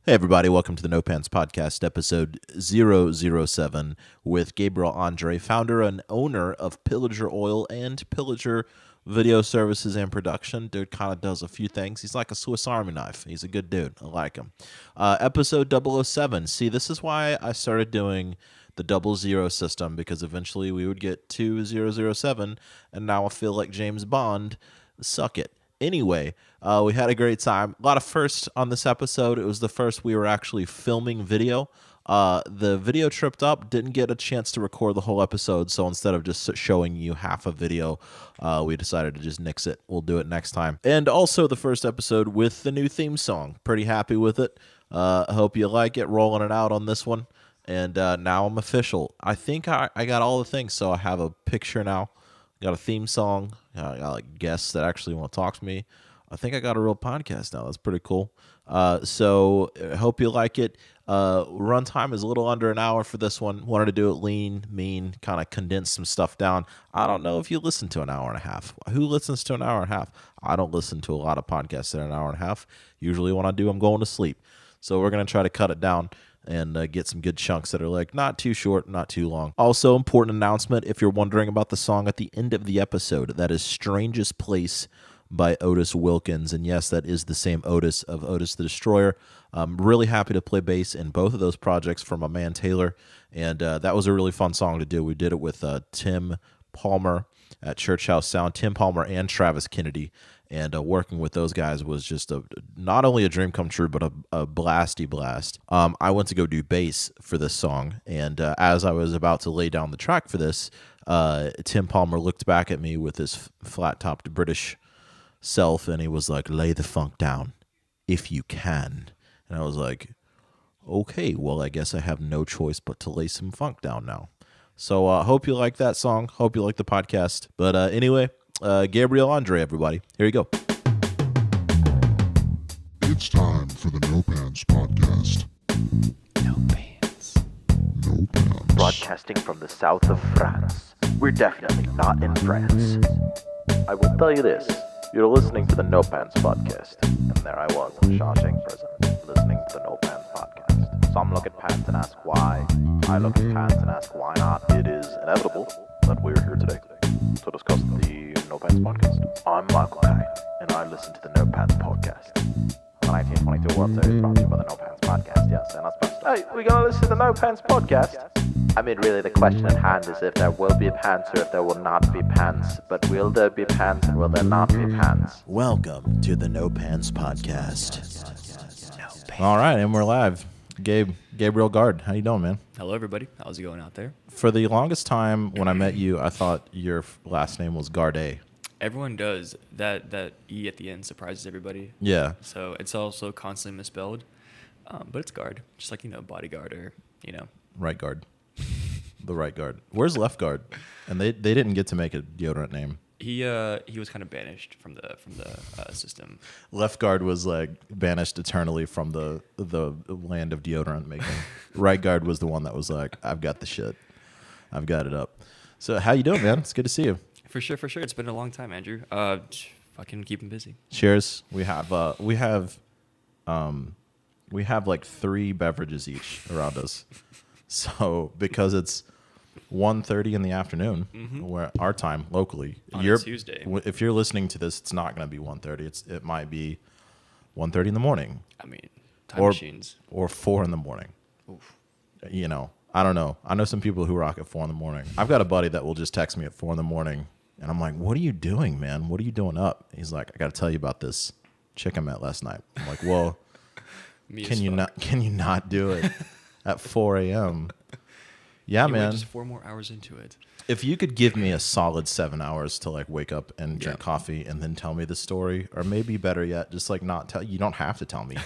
Hey everybody, welcome to the No Pants Podcast, episode 007, with Gabriel Andre, founder and owner of Pillajer Oil and Pillajer Video Services and Production. Dude kind of does a few things. He's like a Swiss Army knife. He's a good dude. I like him. Episode 007. See, this is why I started doing the 00 system, because eventually we would get to 007, and now I feel like James Bond. Suck it. Anyway, we had a great time. A lot of firsts on this episode. It was the first we were actually filming video. The video tripped up, didn't get a chance to record the whole episode, so instead of just showing you half a video, we decided to just nix it. We'll do it next time. And also the first episode with the new theme song. Pretty happy with it. I hope you like it. Rolling it out on this one. And now I'm official. I think I got all the things, so I have a picture now. Got a theme song. I got like guests that actually want to talk to me. I think I got a real podcast now. That's pretty cool. So I hope you like it. Runtime is a little under an hour for this one. Wanted to do it lean, mean, kind of condense some stuff down. I don't know if you listen to an hour and a half. Who listens to an hour and a half? I don't listen to a lot of podcasts in an hour and a half. Usually when I do, I'm going to sleep. So we're going to try to cut it down and get some good chunks that are like not too short, not too long. Also, important announcement, if you're wondering about the song at the end of the episode, that is Strangest Place by Otis Wilkins. And yes, that is the same Otis of Otis the Destroyer. I'm really happy to play bass in both of those projects for my man Taylor. And that was a really fun song to do. We did it with Tim Palmer at Church House Sound, Tim Palmer and Travis Kennedy. And working with those guys was just not only a dream come true, but a blasty blast. I went to go do bass for this song, and as I was about to lay down the track for this, Tim Palmer looked back at me with his flat-topped British self, and he was like, "Lay the funk down, if you can." And I was like, "Okay, well, I guess I have no choice but to lay some funk down now." So hope you like that song. Hope you like the podcast. But anyway. Gabriel Andre, everybody. Here you go. It's time for the No Pants Podcast. No Pants. No Pants. Broadcasting from the south of France. We're definitely not in France. I will tell you this. You're listening to the No Pants Podcast. And there I was in Shawshank Prison, listening to the No Pants Podcast. Some look at pants and ask why. I look at pants and ask why not. It is inevitable that we're here today to discuss the No Pants Podcast. I'm Michael Kane, and I listen to the No Pants Podcast. The 1922 World Series brought to you by the No Pants Podcast, yes, and that's supposed to. Hey, we're gonna listen to the No Pants Podcast? I mean, really, the question at hand is if there will be pants or if there will not be pants. But will there be pants and will there not be pants? Welcome to the No Pants Podcast. All right, and we're live. Gabriel Gard, how you doing, man? Hello, everybody. How's it going out there? For the longest time, when I met you, I thought your last name was Gardet. Everyone does. That E at the end surprises everybody. Yeah. So it's also constantly misspelled. But it's guard. Just like, bodyguard or, Right guard. The right guard. Where's left guard? And they didn't get to make a deodorant name. He was kind of banished from the system. Left guard was like banished eternally from the land of deodorant making. Right guard was the one that was like, I've got the shit. I've got it up. So how you doing, man? It's good to see you. For sure. It's been a long time, Andrew. Fucking keep him busy. Cheers. We have like 3 beverages each around us. So because it's 1:30 in the afternoon, where our time locally. On a Tuesday. If you're listening to this, it's not going to be 1:30. It might be 1:30 in the morning. I mean, time machines. Or 4 in the morning. Oof. I don't know. I know some people who rock at 4 in the morning. I've got a buddy that will just text me at 4 in the morning, and I'm like, "What are you doing, man? What are you doing up?" He's like, "I got to tell you about this chick I met last night." I'm like, "Well, can you not do it at 4 a.m.?" Yeah, man. Just 4 more hours into it. If you could give me a solid 7 hours to like wake up and drink coffee and then tell me the story, or maybe better yet, just like not tell. You don't have to tell me.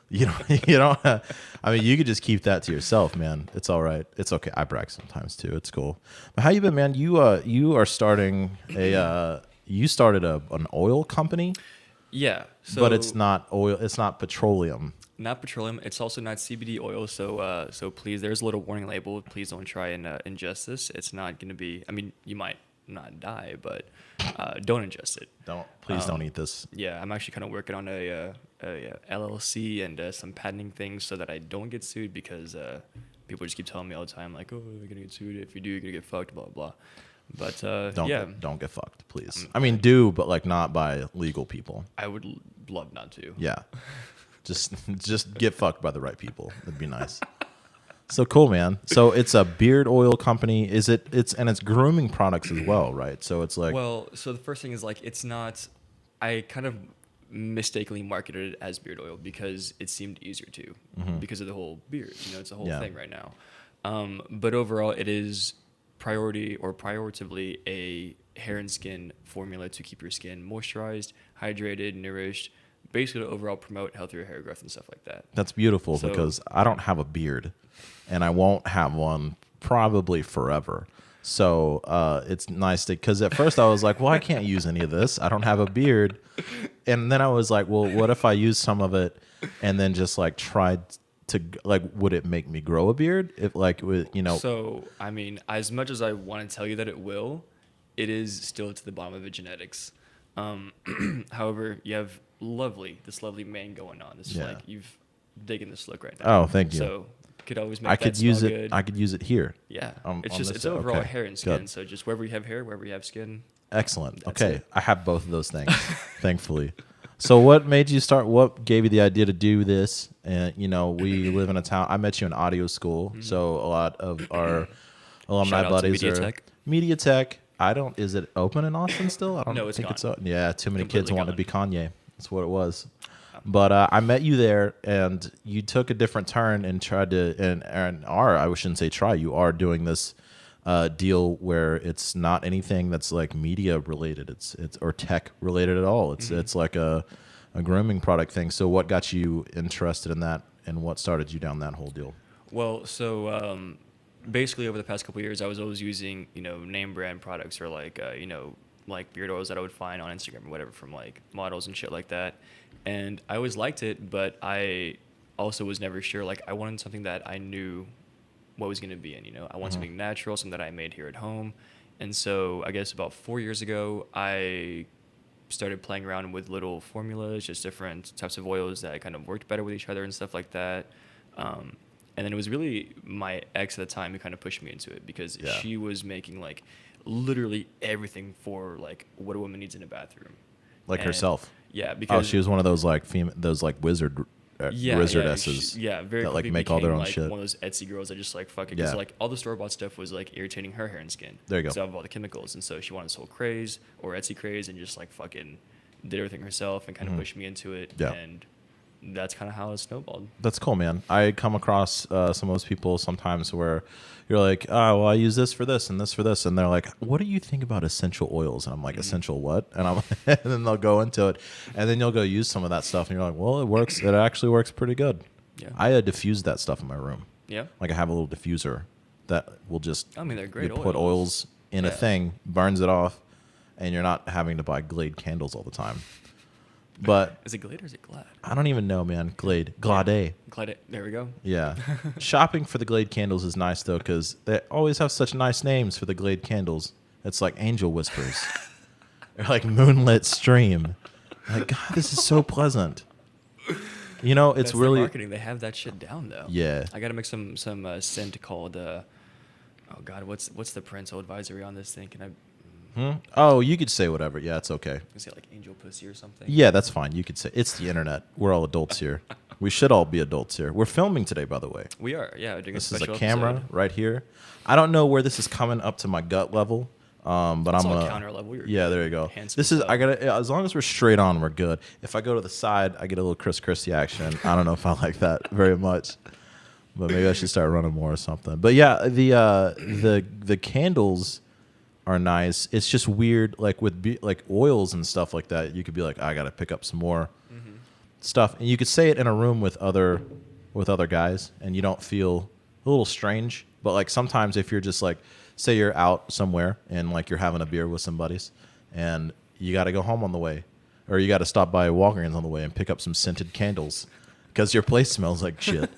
You don't. I mean, you could just keep that to yourself, man. It's all right. It's okay. I brag sometimes too. It's cool. But how you been, man? You are starting you started an oil company. Yeah. But it's not oil. It's not petroleum. Not petroleum. It's also not CBD oil. So please, there's a little warning label. Please don't try and ingest this. It's not going to be. I mean, you might not die, but don't ingest it. Please don't eat this. Yeah, I'm actually kind of working on LLC and some patenting things so that I don't get sued because people just keep telling me all the time like, oh, you're gonna get sued. If you do, you're gonna get fucked. Blah blah. But don't get fucked, please. I mean, do, but like not by legal people. I would love not to. Yeah, just get fucked by the right people. That'd be nice. So cool, man. So it's a beard oil company. It's grooming products as well, right? So it's like, well, so the first thing is like it's not. I kind of mistakenly marketed it as beard oil because it seemed easier to because of the whole beard. It's a whole thing right now. But overall, it is prioritatively a hair and skin formula to keep your skin moisturized, hydrated, nourished, basically to overall promote healthier hair growth and stuff like that. That's beautiful because I don't have a beard and I won't have one probably forever. So it's nice because at first I was like, well, I can't use any of this. I don't have a beard. And then I was like, well, what if I use some of it and then just like tried to like, would it make me grow a beard? If like, So, I mean, as much as I want to tell you that it will, it is still to the bottom of the genetics. However, you have this lovely mane going on. It's like you've digging this look right now. Oh, thank you. So could always make I could that use smell it. good. I could use it here. Yeah, it's overall hair and skin. Good. So just wherever you have hair, wherever you have skin. Excellent. That's Okay, it. I have both of those things, thankfully. So what made you start? What gave you the idea to do this? And we live in a town. I met you in audio school, so a lot of our alumni Shout out to buddies are MediaTek. MediaTek. Is it open in Austin still? I don't No, it's think gone. it's yeah, too many kids Completely want to be Kanye. That's what it was. But I met you there, and you took a different turn and tried to, I shouldn't say try, you are doing this deal where it's not anything that's like media related, it's or tech related at all. It's like a grooming product thing. So what got you interested in that, and what started you down that whole deal? Well, so basically over the past couple of years, I was always using name brand products or like like beard oils that I would find on Instagram or whatever from like models and shit like that. And I always liked it, but I also was never sure. Like I wanted something that I knew what was going to be in. I want something natural, something that I made here at home. And so I guess about 4 years ago, I started playing around with little formulas, just different types of oils that kind of worked better with each other and stuff like that. And then it was really my ex at the time who kind of pushed me into it because she was making like literally everything for like what a woman needs in a bathroom. Like herself. Yeah, because she was one of those like wizardesses very that like quickly make all their own like shit. one of those Etsy girls that just like fuck it because like all the store-bought stuff was like irritating her hair and skin. There you go. So of all the chemicals, and so she wanted this whole craze or Etsy craze and just like fucking did everything herself and kind of pushed me into it. Yeah. And that's kind of how it snowballed. That's cool, man. I come across some of those people sometimes where you're like, oh, well, I use this for this and this for this. And they're like, what do you think about essential oils? And I'm like, essential what? And and then they'll go into it. And then you'll go use some of that stuff. And you're like, well, it works. It actually works pretty good. Yeah. I diffuse that stuff in my room. Yeah. Like I have a little diffuser that will just they're great you put oils in a thing, burns it off, and you're not having to buy Glade candles all the time. But is it Glade or is it Glad? I don't even know, man. Glade. Glade. There we go. Yeah. Shopping for the Glade candles is nice, though, because they always have such nice names for the Glade candles. It's like Angel Whispers. Or like Moonlit Stream. Like, God, this is so pleasant. It's That's really... the marketing. They have that shit down, though. Yeah. I got to make some scent called... oh, God, what's the parental advisory on this thing? Can I... Oh, you could say whatever. Yeah, it's okay. Is it like Angel Pussy or something? Yeah, that's fine. You could say it's the internet. We're all adults here. We should all be adults here. We're filming today, by the way. We are, yeah. Doing This a is a special camera episode. right here. I don't know where this is coming up to my gut level, but It's I'm all gonna. counter level. You're Yeah, there you go. handsome This is. stuff. I gotta. As long as we're straight on, we're good. If I go to the side, I get a little Chris Christie action. I don't know if I like that very much, but maybe I should start running more or something. But yeah, the candles are nice. It's just weird, like with like oils and stuff like that. You could be like, I gotta pick up some more stuff, and you could say it in a room with other guys, and you don't feel a little strange. But like sometimes if you're just like, say you're out somewhere and like you're having a beer with some buddies, and you got to go home on the way, or you got to stop by Walgreens on the way and pick up some scented candles because your place smells like shit.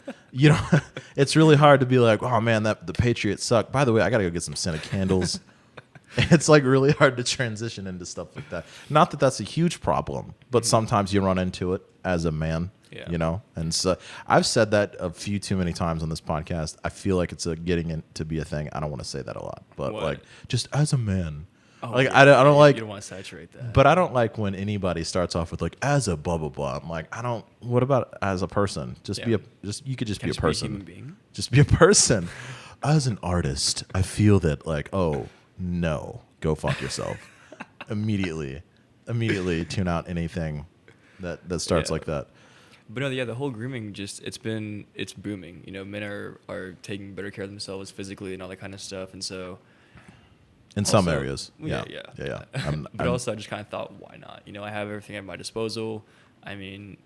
It's really hard to be like, oh man, the Patriots suck. By the way, I got to go get some scented candles. It's like really hard to transition into stuff like that. Not that that's a huge problem, but sometimes you run into it as a man, Yeah. you know? And so I've said that a few too many times on this podcast. I feel like it's getting in to be a thing. I don't want to say that a lot, but What? like just as a man. Oh, Like yeah, I don't like, You don't want to saturate that. but I don't like when anybody starts off with like as a blah blah blah. I'm like, I don't. What about as a person? Just be Yeah. you could just Can be a I just person. Be a human being? Just be a person. As an artist, I feel that like, oh no, go fuck yourself. Immediately tune out anything that starts Yeah. like that. But no, yeah, the whole grooming it's booming. You know, men are taking better care of themselves physically and all that kind of stuff, and so. In some Also- areas, yeah. But I'm- also, I just kind of thought, why not? You know, I have everything at my disposal. I mean,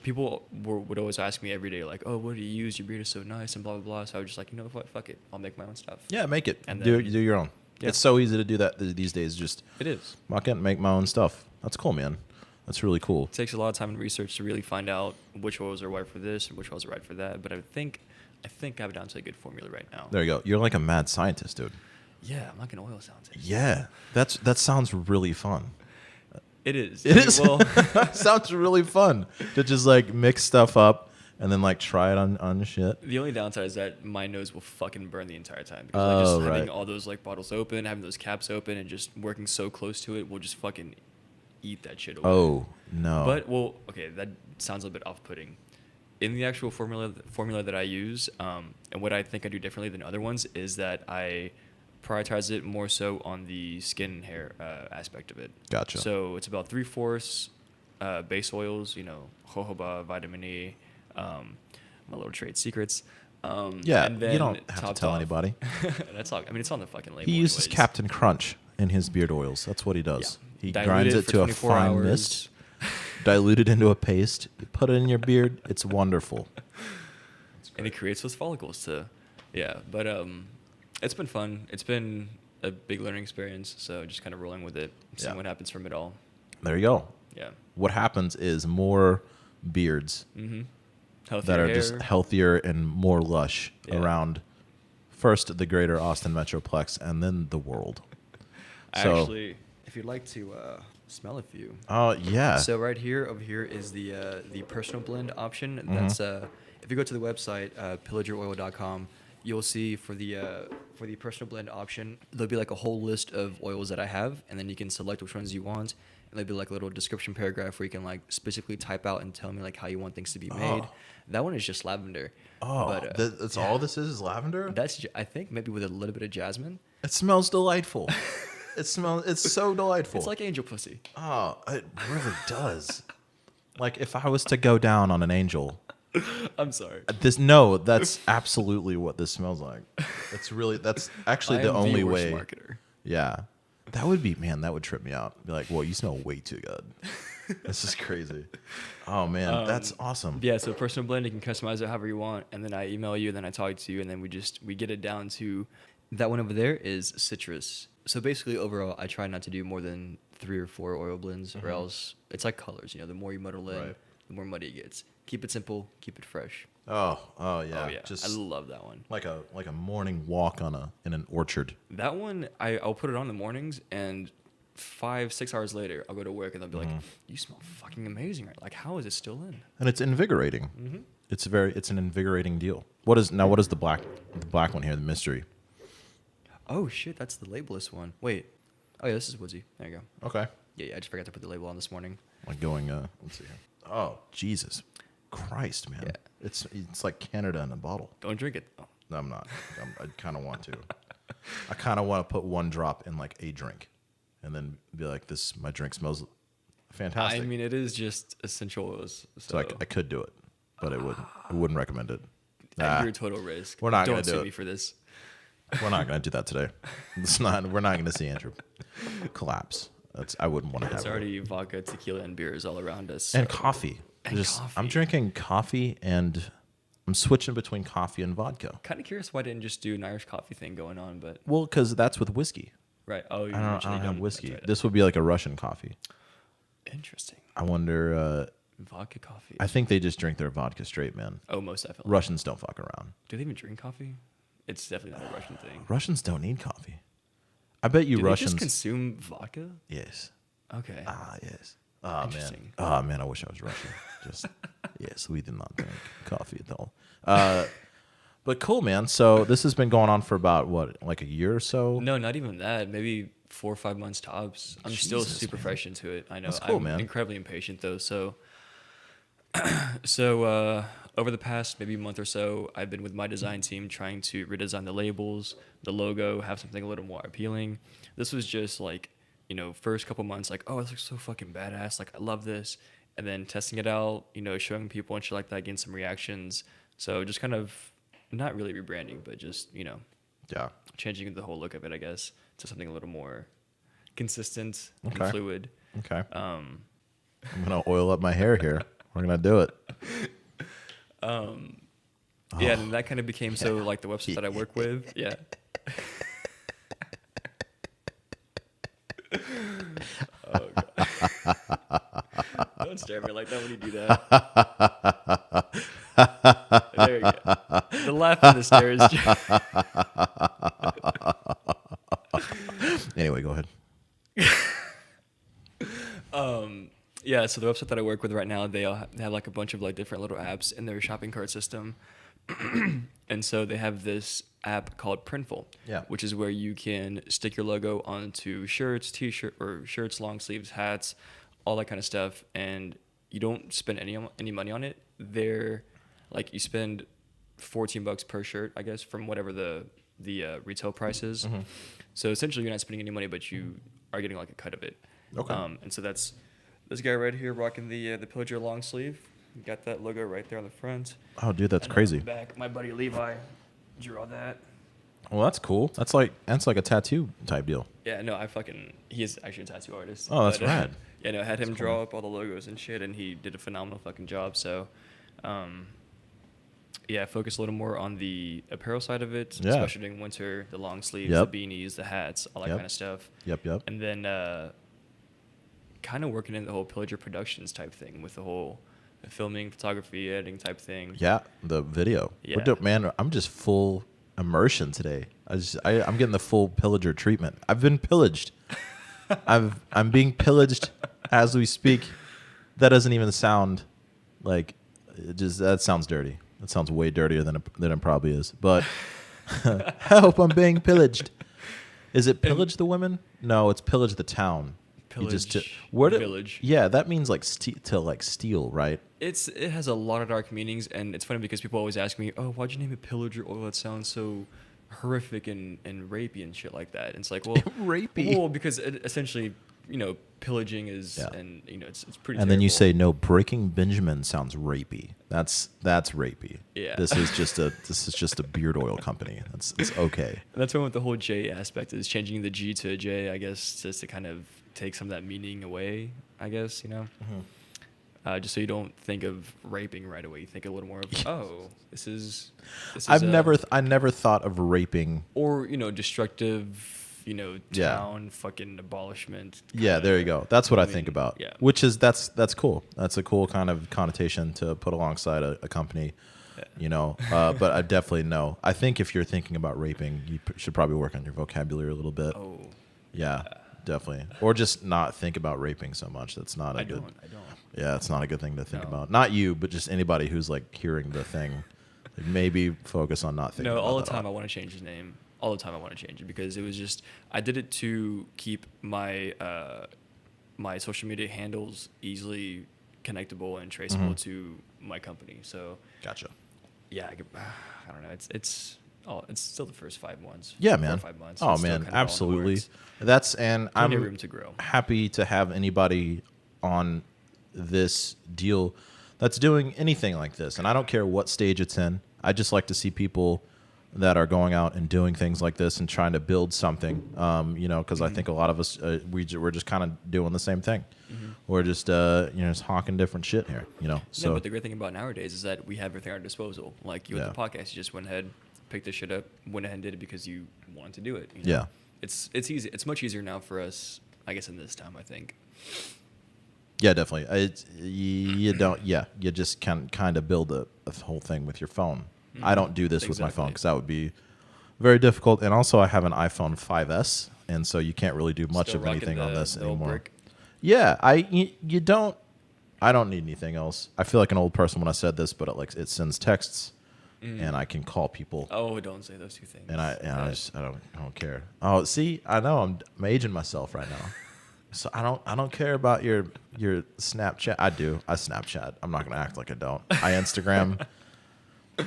people would always ask me every day, like, "Oh, what do you use? Your beard is so nice," and blah blah blah. So I was just like, you know what, fuck it, I'll make my own stuff. yeah, make it. And Do then- your own. Yeah. It's so easy to do that these days. Just It is. walk in, make my own stuff. That's cool, man. That's really cool. It takes a lot of time and research to really find out which oils are right for this and which oils are right for that. But I think I have it down to a good formula right now. There you go. You're like a mad scientist, dude. Yeah, I'm like an oil scientist. Yeah, that sounds really fun. It is. It is. Well, Sounds really fun to just like mix stuff up and then like try it on shit. the only downside is that my nose will fucking burn the entire time. Because Oh, just having right. all those like bottles open, having those caps open, and just working so close to it will just fucking eat that shit away. Oh no. But well, okay, that sounds a bit off-putting. In the actual formula that I use, and what I think I do differently than other ones is that I prioritize it more so on the skin and hair aspect of it. Gotcha. So it's about 3/4 base oils, you know, jojoba, vitamin E, my little trade secrets. yeah, and then you don't have to topped tell off- anybody. That's all. I mean, it's on the fucking label. He uses anyways. Captain Crunch in his beard oils. That's what he Yeah. does. He Dilute grinds it for to a 24 fine hours. mist, dilute it into a paste, you put it in your beard. It's wonderful. And it creates those follicles too. Yeah, but it's been fun. It's been a big learning experience. So just kind of rolling with it, seeing Yeah. what happens from it all. There you go. Yeah. What happens is more beards Mm-hmm. Healthier that are hair. just healthier and more lush Yeah. around first the greater Austin Metroplex and then the world. So- Actually, if you'd like to smell a few. Oh yeah. So right here, over here is the personal blend option. Mm-hmm. That's if you go to the website pillajeroil.com, you'll see for the personal blend option, there'll be like a whole list of oils that I have, and then you can select which ones you want. And there'll be like a little description paragraph where you can like specifically type out and tell me like how you want things to be made. Oh. That one is just lavender. Oh, But, that's yeah. all this is lavender? I think maybe with a little bit of jasmine. It smells delightful. It's so delightful. It's like angel pussy. Oh, it really does. Like if I was to go down on an angel, I'm sorry. that's absolutely what this smells like. That's actually I the am only worst way. marketer. Yeah. That would trip me out. Be like, whoa, you smell way too good. This is crazy. Oh man, that's awesome. Yeah, so personal blend, you can customize it however you want, and then I email you, and then I talk to you, and then we get it down to that one over there is citrus. So basically, overall, I try not to do more than 3 or 4 oil blends, or else it's like colors. You know, the more you muddle in, Right. the more muddy it gets. Keep it simple, keep it fresh. Oh yeah. Oh yeah, Just I love that one. like a morning walk in an orchard. That one, I'll put it on in the mornings, and 5-6 hours later, I'll go to work, and they'll be like, "You smell fucking amazing!" Right? Like, how is it still in? And it's invigorating. Mm-hmm. It's an invigorating deal. What is the black one here, the mystery? Oh shit, that's the labelless one. Wait, oh yeah, this is woodsy. There you go. Okay. Yeah, I just forgot to put the label on this morning. Like going let's see here. Oh, Jesus Christ, man. Yeah. It's like Canada in a bottle. Don't drink it though. No, I'm not. I kind of want to. I kind of want to put one drop in like a drink and then be like, my drink smells fantastic. I mean, it is just essential oils. so I could do it, but I wouldn't recommend it. at Nah, your total risk. We're not Don't gonna do sue it. me for this. we're not going to do that today. We're not going to see Andrew collapse. I wouldn't want to have It's it. already vodka, tequila, and beers all around us. And so- coffee. And I'm coffee. drinking coffee and I'm switching between coffee and vodka. Kind of curious why I didn't just do an Irish coffee thing going on, but Well, because that's with whiskey. right. Oh, you I don't usually have don't. whiskey. That's right. This would be like a Russian coffee. Interesting. I wonder. Vodka coffee. I think they just drink their vodka straight, man. Oh, most definitely. Russians don't fuck around. Do they even drink coffee? It's definitely not a Russian thing. Russians don't need coffee. I bet you Do Russians. they just consume vodka? Yes. Okay. Yes. Oh man. Interesting. Oh man, I wish I was Russian. Just yes, we did not drink coffee at all. But cool, man. So this has been going on for about what, like a year or so? No, not even that. Maybe 4 or 5 months tops. I'm still Jesus, super man. fresh into it. I know. That's cool, I'm man. incredibly impatient though. So, over the past maybe month or so, I've been with my design team trying to redesign the labels, the logo, have something a little more appealing. This was just like, first couple months, like, oh, this looks so fucking badass. Like, I love this. And then testing it out, showing people and shit like that, getting some reactions. So just kind of not really rebranding, but just, Yeah. changing the whole look of it, I guess, to something a little more consistent Okay. and fluid. Okay. I'm gonna oil up my hair here. We're gonna do it. Yeah, and that kind of became so like the website that I work with. Yeah. Oh, God. Don't stare at me like that when you do that. There you go. The laugh and the stare is just... Anyway, go ahead. Yeah, so the website that I work with right now, they have like a bunch of like different little apps in their shopping cart system. And so they have this app called Printful, Yeah. which is where you can stick your logo onto shirts, shirts, long sleeves, hats, all that kind of stuff, and you don't spend any money on it. They're like, you spend $14 per shirt, I guess, from whatever the retail price is. Mm-hmm. So essentially, you're not spending any money, but you are getting like a cut of it. Okay. And so that's this guy right here rocking the Pillajer long sleeve. Got that logo right there on the front. Oh, dude, that's And on crazy. the back, my buddy Levi drew all that. Well, that's cool. That's like a tattoo type deal. Yeah, no, he is actually a tattoo artist. Oh, that's but, rad. Yeah, no, I had him draw up all the logos and shit, and he did a phenomenal fucking job. So, yeah, focus a little more on the apparel side of it, Yeah. especially during winter, the long sleeves, Yep. the beanies, the hats, all that Yep. kind of stuff. Yep. And then kind of working in the whole Pillager Productions type thing with the whole filming, photography, editing type thing. Yeah, the video. Yeah. Man, I'm just full immersion today. I'm getting the full pillager treatment. I've been pillaged. I'm being pillaged as we speak. That doesn't even sound like that sounds dirty. That sounds way dirtier than it probably is. But help, I'm being pillaged. Is it pillage the women? No, it's pillage the town. Village. Yeah, that means like to steal, right? It has a lot of dark meanings, and it's funny because people always ask me, "Oh, why'd you name it Pillager Oil? It sounds so horrific and rapey and shit like that." And it's like, well, Rapey. Well, because it essentially, pillaging is, Yeah. and it's pretty. And then you terrible. say no, breaking Benjamin sounds rapey. That's rapey. Yeah. This is just a beard oil company. It's okay. And that's when with the whole J aspect is changing the G to a J, I guess, just to kind of take some of that meaning away, I guess, just so you don't think of raping right away. You think a little more of, oh, this is I never thought of raping. or destructive, Yeah. town fucking abolishment. Yeah, there you go. That's what I think about. Yeah. Which is that's cool. That's a cool kind of connotation to put alongside a company. But I definitely know. I think if you're thinking about raping, you should probably work on your vocabulary a little bit. Oh, Yeah, definitely. Or just not think about raping so much. That's not a I good. don't. Yeah, it's not a good thing to think No. about. Not you, but just anybody who's like hearing the thing. Like, maybe focus on not thinking. No, about all the that time I want to change his name. All the time I want to change it because it was just I did it to keep my my social media handles easily connectable and traceable to my company. So Gotcha. yeah, I don't know. It's still the first 5 months. Yeah, 4 or man. 5 months. Oh It's still man, kind of all in the absolutely. works. And Plenty of I'm room to grow. happy to have anybody on this deal that's doing anything like this. And I don't care what stage it's in. I just like to see people that are going out and doing things like this and trying to build something. Because I think a lot of us we're just kind of doing the same thing. We're just just hawking different shit here. So No, but the great thing about nowadays is that we have everything at our disposal. Like you with Yeah. the podcast, you just went ahead, picked this shit up, went ahead and did it because you wanted to do it. Yeah. It's easy. It's much easier now for us, I guess, in this time. I think. Yeah, definitely. You just can kind of build a whole thing with your phone. I don't do this with my phone Exactly. because that would be very difficult. And also, I have an iPhone 5S and so you can't really do much Still of rocking anything on this the old anymore. brick. Yeah, you don't. I don't need anything else. I feel like an old person when I said this, but it sends texts, and I can call people. Oh, don't say those two things. And I don't care. Oh, see, I know I'm aging myself right now. So I don't care about your Snapchat. I do. I Snapchat. I'm not gonna act like I don't. I Instagram.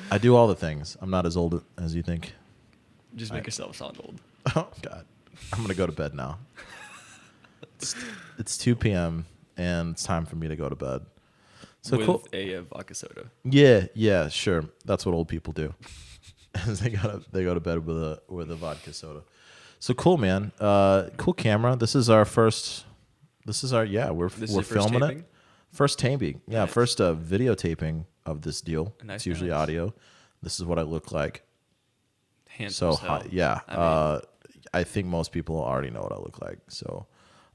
I do all the things. I'm not as old as you think. Just make yourself sound old. Oh God, I'm gonna go to bed now. It's 2 p.m. and it's time for me to go to bed. So with cool. a vodka soda. Yeah, sure. That's what old people do. they go to bed with a vodka soda. So cool, man. Cool camera. This is our we're filming it. First taping. Yeah, Nice. first videotaping of this deal. Nice, It's usually nice. audio. This is what I look like. Handsome So as hell. hot. Yeah. I mean, I think most people already know what I look like. So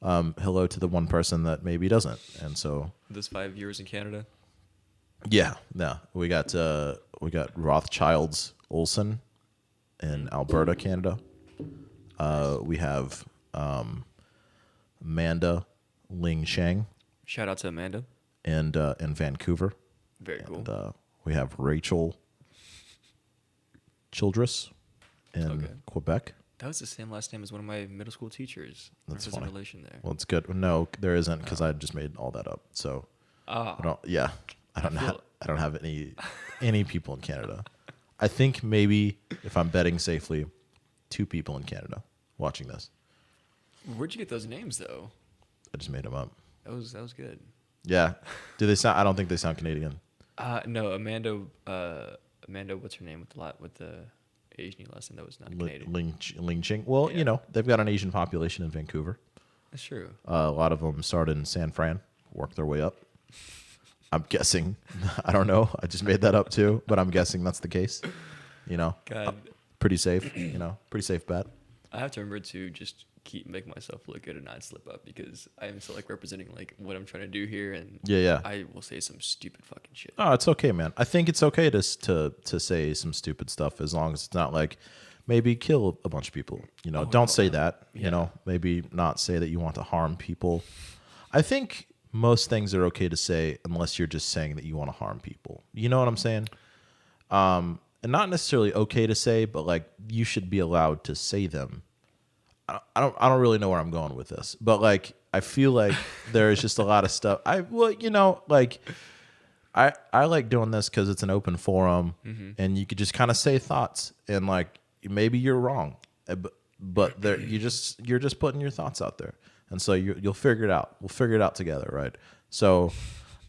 hello to the one person that maybe doesn't. And so this 5 years in Canada. yeah, we got Rothschilds Olsen in Alberta, Canada. We have Amanda Ling Shang Shout out to Amanda. in Vancouver. Very cool. And we have Rachel Childress in Quebec. That was the same last name as one of my middle school teachers. That's There's a funny. relation there. Well, it's good. No, there isn't because I just made all that up. So Ah, I don't. Yeah, I don't feel- have any people in Canada. I think maybe if I'm betting safely, 2 people in Canada watching this. where'd you get those names though? I just made them up. That was good. Yeah. Do they sound? I don't think they sound Canadian. No, Amanda. Amanda, what's her name with the Asian last name that was not Canadian? Ling Ching. Well, Yeah. you know, they've got an Asian population in Vancouver. That's true. A lot of them started in San Fran, worked their way up. I'm guessing. I don't know. I just made that up too, but I'm guessing that's the case. You know, God, pretty safe. Pretty safe bet. I have to remember to just make myself look good and not slip up because I am still like representing like what I'm trying to do here, and Yeah. I will say some stupid fucking shit. Oh, it's okay, man. I think it's okay to say some stupid stuff as long as it's not like maybe kill a bunch of people. You know, don't say that. Yeah. You know, maybe not say that you want to harm people. I think most things are okay to say unless you're just saying that you want to harm people. You know what I'm saying? And not necessarily okay to say, but like you should be allowed to say them. I don't really know where I'm going with this, but like I feel like there is just a lot of stuff. I like doing this because it's an open forum, and you could just kind of say thoughts, and like maybe you're wrong, but there you're just putting your thoughts out there, and so you'll figure it out. We'll figure it out together, right? So,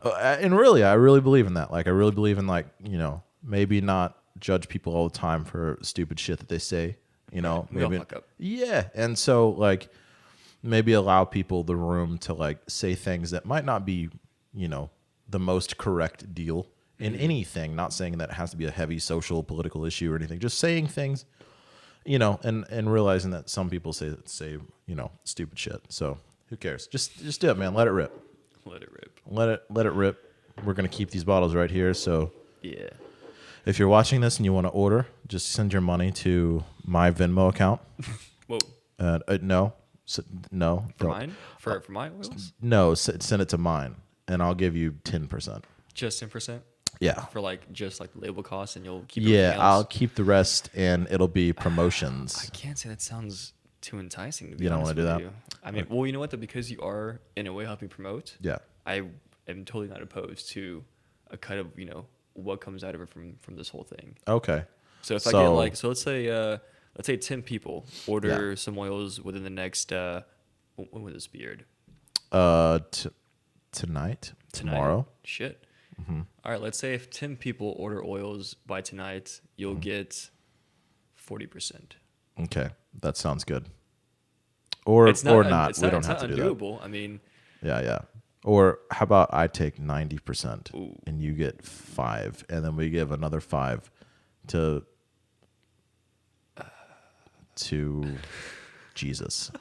and really, I really believe in that. Like I really believe in like maybe not judge people all the time for stupid shit that they say. We all Maybe fuck up. yeah, and so like maybe allow people the room to like say things that might not be the most correct deal in anything. Not saying that it has to be a heavy social political issue or anything. Just saying things, and realizing that some people say stupid shit. So who cares? Just do it, man. Let it rip. Let it rip. Let it rip. We're gonna keep these bottles right here. So Yeah. if you're watching this and you want to order, just send your money to my Venmo account. Whoa. No, For don't. mine? For my oils? No, send it to mine, and I'll give you 10%. Just 10%? Yeah, For like just like the label costs and you'll keep yeah. everything I'll else? keep the rest, and it'll be I promotions. can't say that sounds too enticing to be You don't honest wanna do with that? you. I mean, well, you know what though, because you are in a way helping promote, Yeah. I am totally not opposed to a cut of, what comes out of it from this whole thing. Okay. So if I get like, so let's say 10 people order Yeah. some oils within the next when will this be aired? Tonight, Tonight? tomorrow. Shit. All right, let's say if 10 people order oils by tonight, you'll get 40%. Okay, that sounds good. Or It's not or un- not. It's We not, don't it's have not to do that. undoable. I mean, Yeah. Or how about I take 90% Ooh. and you get 5, and then we give another 5 to Jesus.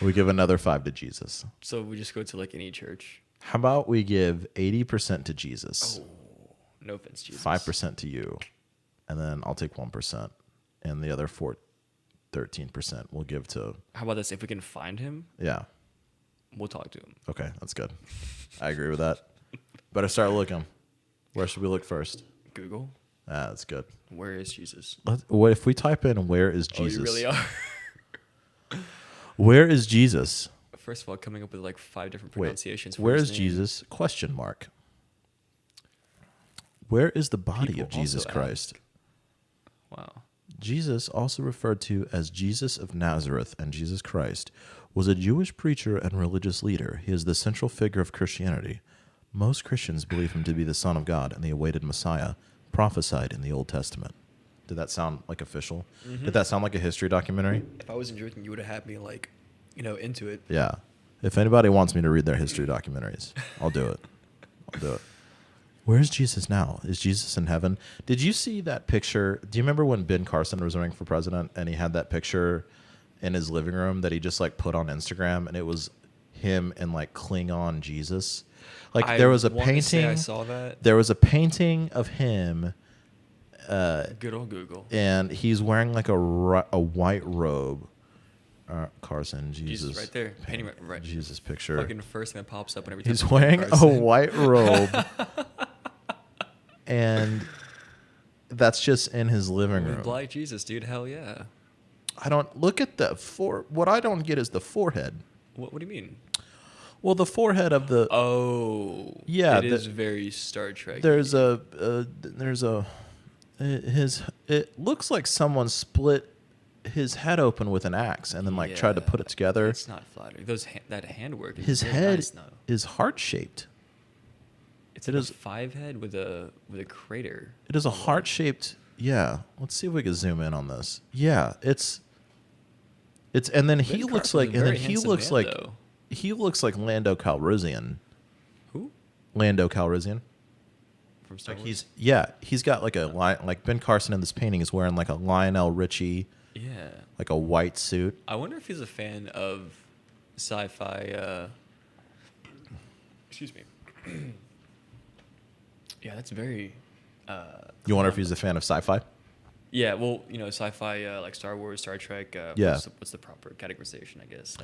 We give another 5 to Jesus. so we just go to like any church. How about we give 80% to Jesus, No offense, Jesus. 5% to you, and then I'll take 1%, and the other 30% 13% we'll give to. How about this? If we can find him, Yeah. we'll talk to him. Okay, that's good. I agree with that. Better start looking. Where should we look first? Google. Ah, that's good. Where is Jesus? What if we type in "Where is Jesus"? Oh, you really are. Where is Jesus? First of all, coming up with like 5 different Wait, pronunciations. For where his is name. Jesus? Question mark. Where is the body People of Jesus also Christ? ask. Wow. Jesus, also referred to as Jesus of Nazareth and Jesus Christ, was a Jewish preacher and religious leader. He is the central figure of Christianity. Most Christians believe him to be the Son of God and the awaited Messiah, prophesied in the Old Testament. Did that sound like official? Mm-hmm. Did that sound like a history documentary? If I wasn't drinking, you would have had me like, into it. Yeah. If anybody wants me to read their history documentaries, I'll do it. I'll do it. Where is Jesus now? Is Jesus in heaven? Did you see that picture? Do you remember when Ben Carson was running for president and he had that picture in his living room that he just like put on Instagram, and it was him and like Klingon Jesus? Like there was a painting. I saw that. There was a painting of him. Good old Google. And he's wearing like a white robe. Carson, Jesus. right there. Painting right. Jesus picture. Fucking first thing that pops up and every time. He's wearing a white robe. And that's just in his living room. Black Jesus, dude. Hell yeah. I don't look at the what I don't get is the forehead. What do you mean? Well, the forehead of the It is very Star Trek. It looks like someone split his head open with an axe and then like tried to put it together. It's not flattering. That handwork. His very head nice, though. is heart shaped. It's a 5 head with a crater. It is a heart shaped. Yeah, let's see if we can zoom in on this. Yeah, it's and then he looks like he looks like Lando Calrissian. Who? Lando Calrissian. From Star Like Wars? he's got like a like Ben Carson in this painting is wearing like a Lionel Richie, Yeah. like a white suit. I wonder if he's a fan of sci-fi. Excuse me. Yeah, that's very. You wonder if he's a fan of sci-fi? Yeah, well, sci-fi like Star Wars, Star Trek. Yeah. What's the proper categorization? I guess.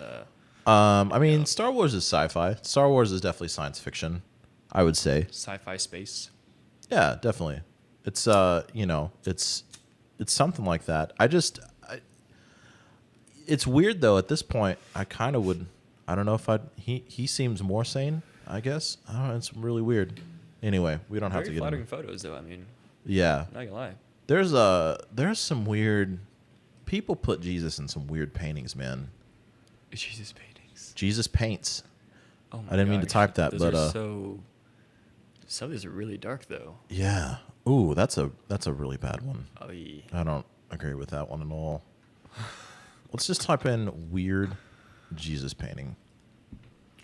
I mean, Star Wars is sci-fi. Star Wars is definitely science fiction, I would say. Sci-fi space. Yeah, definitely. It's it's something like that. It's weird though. At this point, I kind of would. I don't know if he seems more sane. I guess I don't know. It's really weird. Anyway, we don't have to Very get flattering into. photos, though. I mean, Yeah, not gonna lie. there's some weird people put Jesus in some weird paintings, man. Jesus paintings. Jesus paints. Oh my I didn't mean to gosh, type that, those but are some of these are really dark though. yeah. Ooh, that's a really bad one. Oh yeah. I don't agree with that one at all. Let's just type in weird Jesus painting.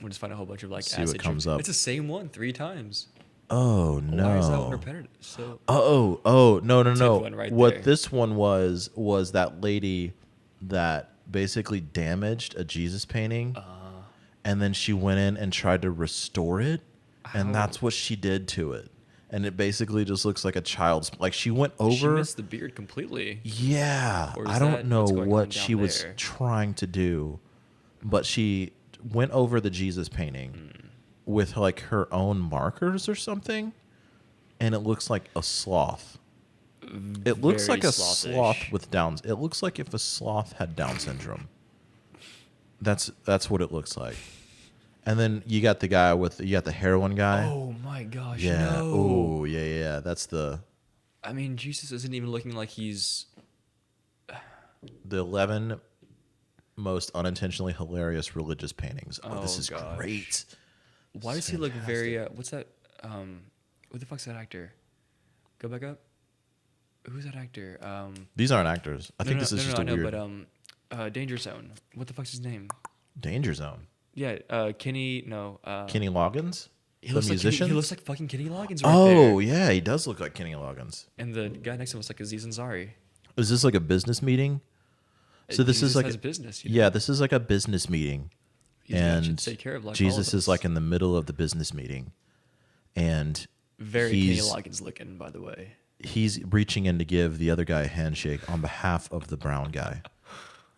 We'll just find a whole bunch of like See what acid comes trip- up. It's the same one 3 times. Oh no! Why is that one repetitive? So Oh no! one right What there. this one was that lady that basically damaged a Jesus painting, and then she went in and tried to restore it, and How? that's what she did to it. And it basically just looks like a child's. Like she went she over. missed the beard completely. Yeah, Or is I that don't know what's going on what down she was there? trying to do, but she went over the Jesus painting with like her own markers or something, and it looks like a sloth. It looks Very like a slothish. sloth with Down's. It looks like if a sloth had Down syndrome. That's what it looks like. And then you got the heroin guy. Oh my gosh! yeah. No. Oh yeah. That's the I mean, Jesus isn't even looking like he's. 11 most unintentionally hilarious religious paintings. Oh, this Oh, is gosh. great. Why does he look very? What's that? What the fuck's that actor? Go back up. Who's that actor? These aren't actors. I think this is just a weird but Danger Zone. What the fuck's his name? Danger Zone. Yeah, Kenny. No. Kenny Loggins, He the looks musician. Like he looks like fucking Kenny Loggins right there. Oh yeah, he does look like Kenny Loggins. And the guy next to him looks like Aziz Ansari. Is this like a business meeting? So this Jesus is like has business. You know? yeah, this is like a business meeting, He's got shit and to take care of like all Jesus of is us. like in the middle of the business meeting, and Very Kenny he's Loggins looking, by the way. he's reaching in to give the other guy a handshake on behalf of the brown guy.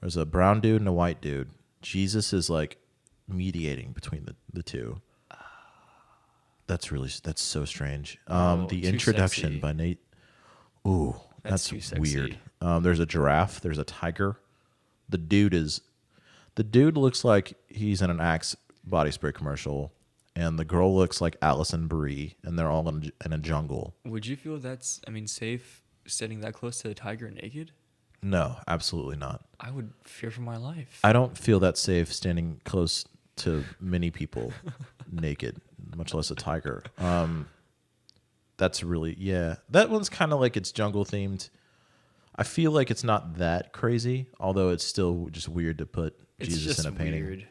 There's a brown dude and a white dude. Jesus is like mediating between the two. That's so strange. The too introduction sexy. by Nate. Ooh, That's that's too weird. sexy. There's a giraffe. There's a tiger. The dude looks like he's in an Axe body spray commercial, and the girl looks like Allison Brie, and they're all in a jungle. Would you feel safe standing that close to the tiger naked? No, absolutely not. I would fear for my life. I don't feel that safe standing close to many people naked, much less a tiger. That's really, yeah. That one's kind of like it's jungle themed. I feel like it's not that crazy, although it's still just weird to put It's Jesus just in a painting. weird.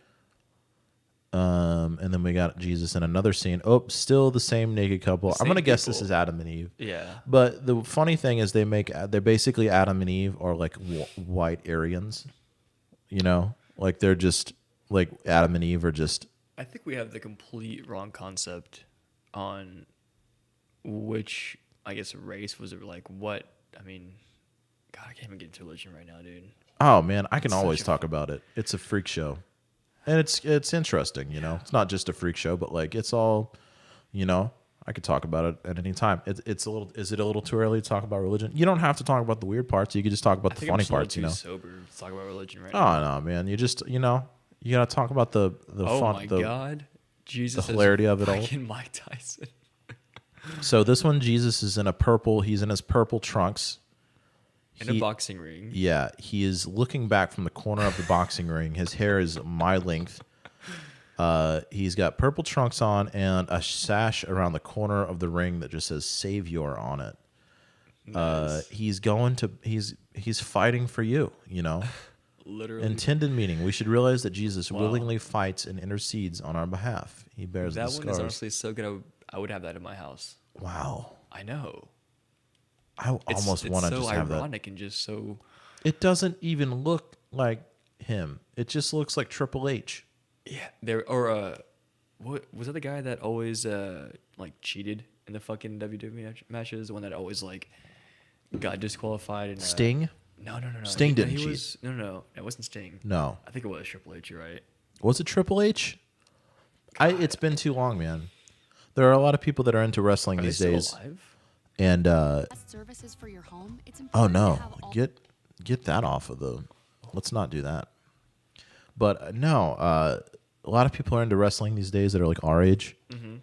And then we got Jesus in another scene. Oh, still the same naked couple. I'm Same gonna guess this people. is Adam and Eve. Yeah. But the funny thing is they're basically Adam and Eve are like white Aryans, you know, like they're just like Adam and Eve are just. I think we have the complete wrong concept on which, I guess, race was it like what. I mean, God, I can't even get into religion right now, dude. Oh man, I can Such always a talk about it. It's a freak show, and it's interesting, you know. It's not just a freak show, but like it's all, you know. I could talk about it at any time. It's a little. Is it a little too early to talk about religion? You don't have to talk about the weird parts. You could just talk about I the think funny I'm just a little parts, you too know. sober to talk about religion right Oh now. no, man! You just you gotta talk about the Oh fun, my the God, Jesus! the hilarity of it all. Fucking Mike Tyson. So this one, Jesus is in a purple. He's in his purple trunks. In a boxing ring. Yeah, he is looking back from the corner of the boxing ring. His hair is my length. He's got purple trunks on and a sash around the corner of the ring that just says "Savior" on it. Nice. He's fighting for you. You know, Literally. intended meaning. We should realize that Jesus willingly fights and intercedes on our behalf. He bears That the one scars. is honestly so good. I would have that in my house. Wow, I know. I almost want to It's just so have that. ironic and just so. It doesn't even look like him. It just looks like Triple H. Yeah, what was that the guy that always like cheated in the fucking WWE matches? The one that always like got disqualified and Sting? No. Sting didn't he cheat. Was, no, it wasn't Sting. No. I think it was Triple H. You're right. Was it Triple H? It's been too long, man. There are a lot of people that are into wrestling Are they these still days. alive? And Services for your home. It's oh important to no, have all get that off of the. Let's not do that. But no, a lot of people are into wrestling these days that are like our age, and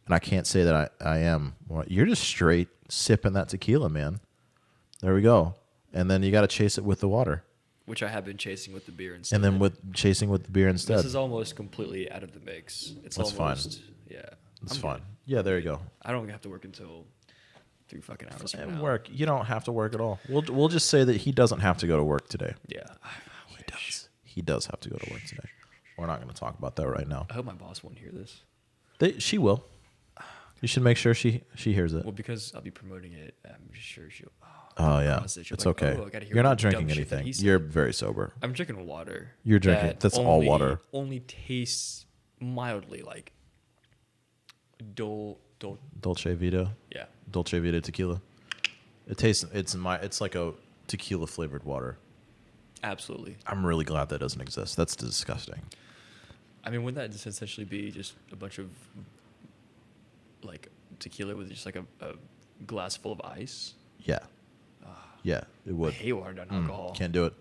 I can't say that I am. Well, you're just straight sipping that tequila, man. There we go. And then you got to chase it with the water, Which I have been chasing with the beer instead. and then with chasing with the beer instead. This is almost completely out of the mix. It's That's fine. almost yeah. It's I'm fine. good. Yeah, there you go. I don't have to work until 3 fucking hours from And now. work. You don't have to work at all. We'll just say that he doesn't have to go to work today. Yeah. He does. He does have to go to work today. We're not going to talk about that right now. I hope my boss won't hear this. She will. You should make sure she hears it. Well, because I'll be promoting it, I'm sure she'll. Oh yeah, honestly, she'll it's be like, okay. "Oh, I gotta hear You're not the dumb drinking shit that anything. he said." You're very sober. I'm drinking water. You're drinking- that that's all water. Only tastes mildly like Dolce Vita. Yeah. Dolce Vita tequila. It tastes. It's like a tequila flavored water. Absolutely. I'm really glad that doesn't exist. That's disgusting. I mean, wouldn't that just essentially be just a bunch of like tequila with just like a glass full of ice? Yeah. Yeah, it I would. hate watered down alcohol. Can't do it.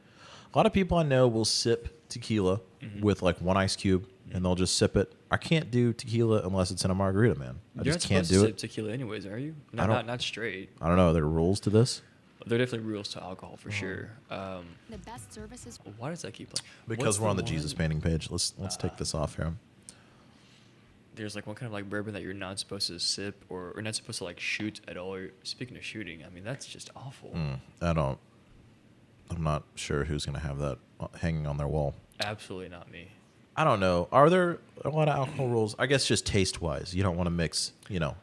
A lot of people I know will sip tequila with like one ice cube, and they'll just sip it. I can't do tequila unless it's in a margarita, man. I You're just not can't supposed do to it. sip tequila anyways, are you? I don't- Not straight. I don't know. Are there rules to this? There are definitely rules to alcohol for sure. the best services. Why does that keep playing? Because What's we're on the one- Jesus painting page. Let's take this off here. There's like one kind of like bourbon that you're not supposed to sip or not supposed to like shoot at all. Speaking of shooting, I mean that's just awful. I'm not sure who's going to have that hanging on their wall. Absolutely not me. I don't know. Are there a lot of alcohol rules? I guess just taste wise. You don't want to mix,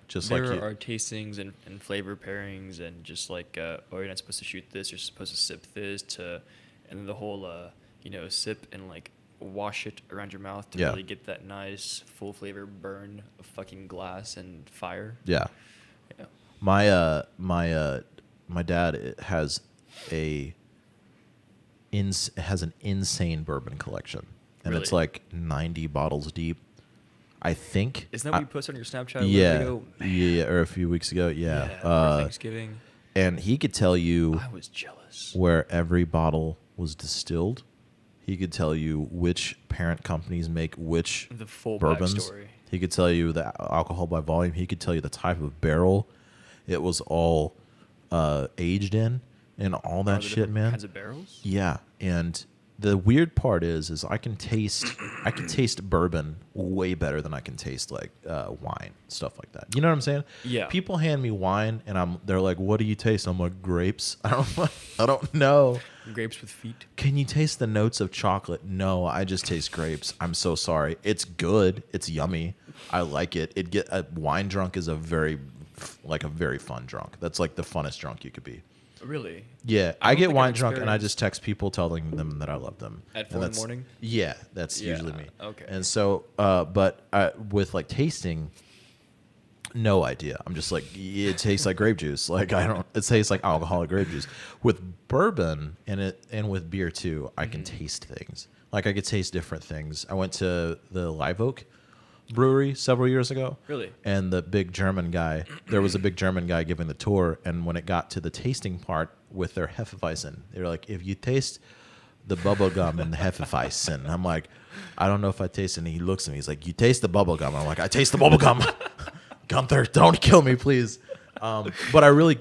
just There like you. are tastings and flavor pairings and just like, oh, you're not supposed to shoot this. You're supposed to sip this and then the whole, sip and like wash it around your mouth to Yeah. really get that nice full flavor burn of fucking glass and fire. Yeah. Yeah. My dad has a has an insane bourbon collection, and it's Really? like 90 bottles deep. I think. Isn't that what you posted on your Snapchat? a Yeah, little bit ago? yeah, or a few weeks ago. Yeah, For Thanksgiving. and he could tell you I was jealous. where every bottle was distilled. He could tell you which parent companies make which The full bourbons. backstory. He could tell you the alcohol by volume. He could tell you the type of barrel it was all aged in, and all that the shit, different man. Kinds of barrels. Yeah, and the weird part is I can taste bourbon way better than I can taste like wine, stuff like that. You know what I'm saying? Yeah. People hand me wine and they're like, "What do you taste?" I'm like, "Grapes." I don't know. Grapes with feet. Can you taste the notes of chocolate? No, I just taste grapes. I'm so sorry. It's good. It's yummy. I like it. A wine drunk is a very fun drunk. That's like the funnest drunk you could be. Really? Yeah, I I don't get think wine I've drunk and I experienced- just text people telling them that I love them. At And 4 in the that's- morning? Yeah, that's Yeah, usually me. okay. And so, but with like tasting, no idea. I'm just like, it tastes like grape juice. Like it tastes like alcoholic grape juice. With bourbon and with beer too, I can taste things. Like I could taste different things. I went to the Live Oak Brewery several years ago. Really? And there was a big German guy giving the tour, and when it got to the tasting part with their Hefeweizen, they were like, if you taste the bubble gum in the Hefeweizen, I'm like, I don't know if I taste it. And he looks at me, he's like, you taste the bubble gum. I'm like, I taste the bubble gum. Gunther, don't kill me, please. But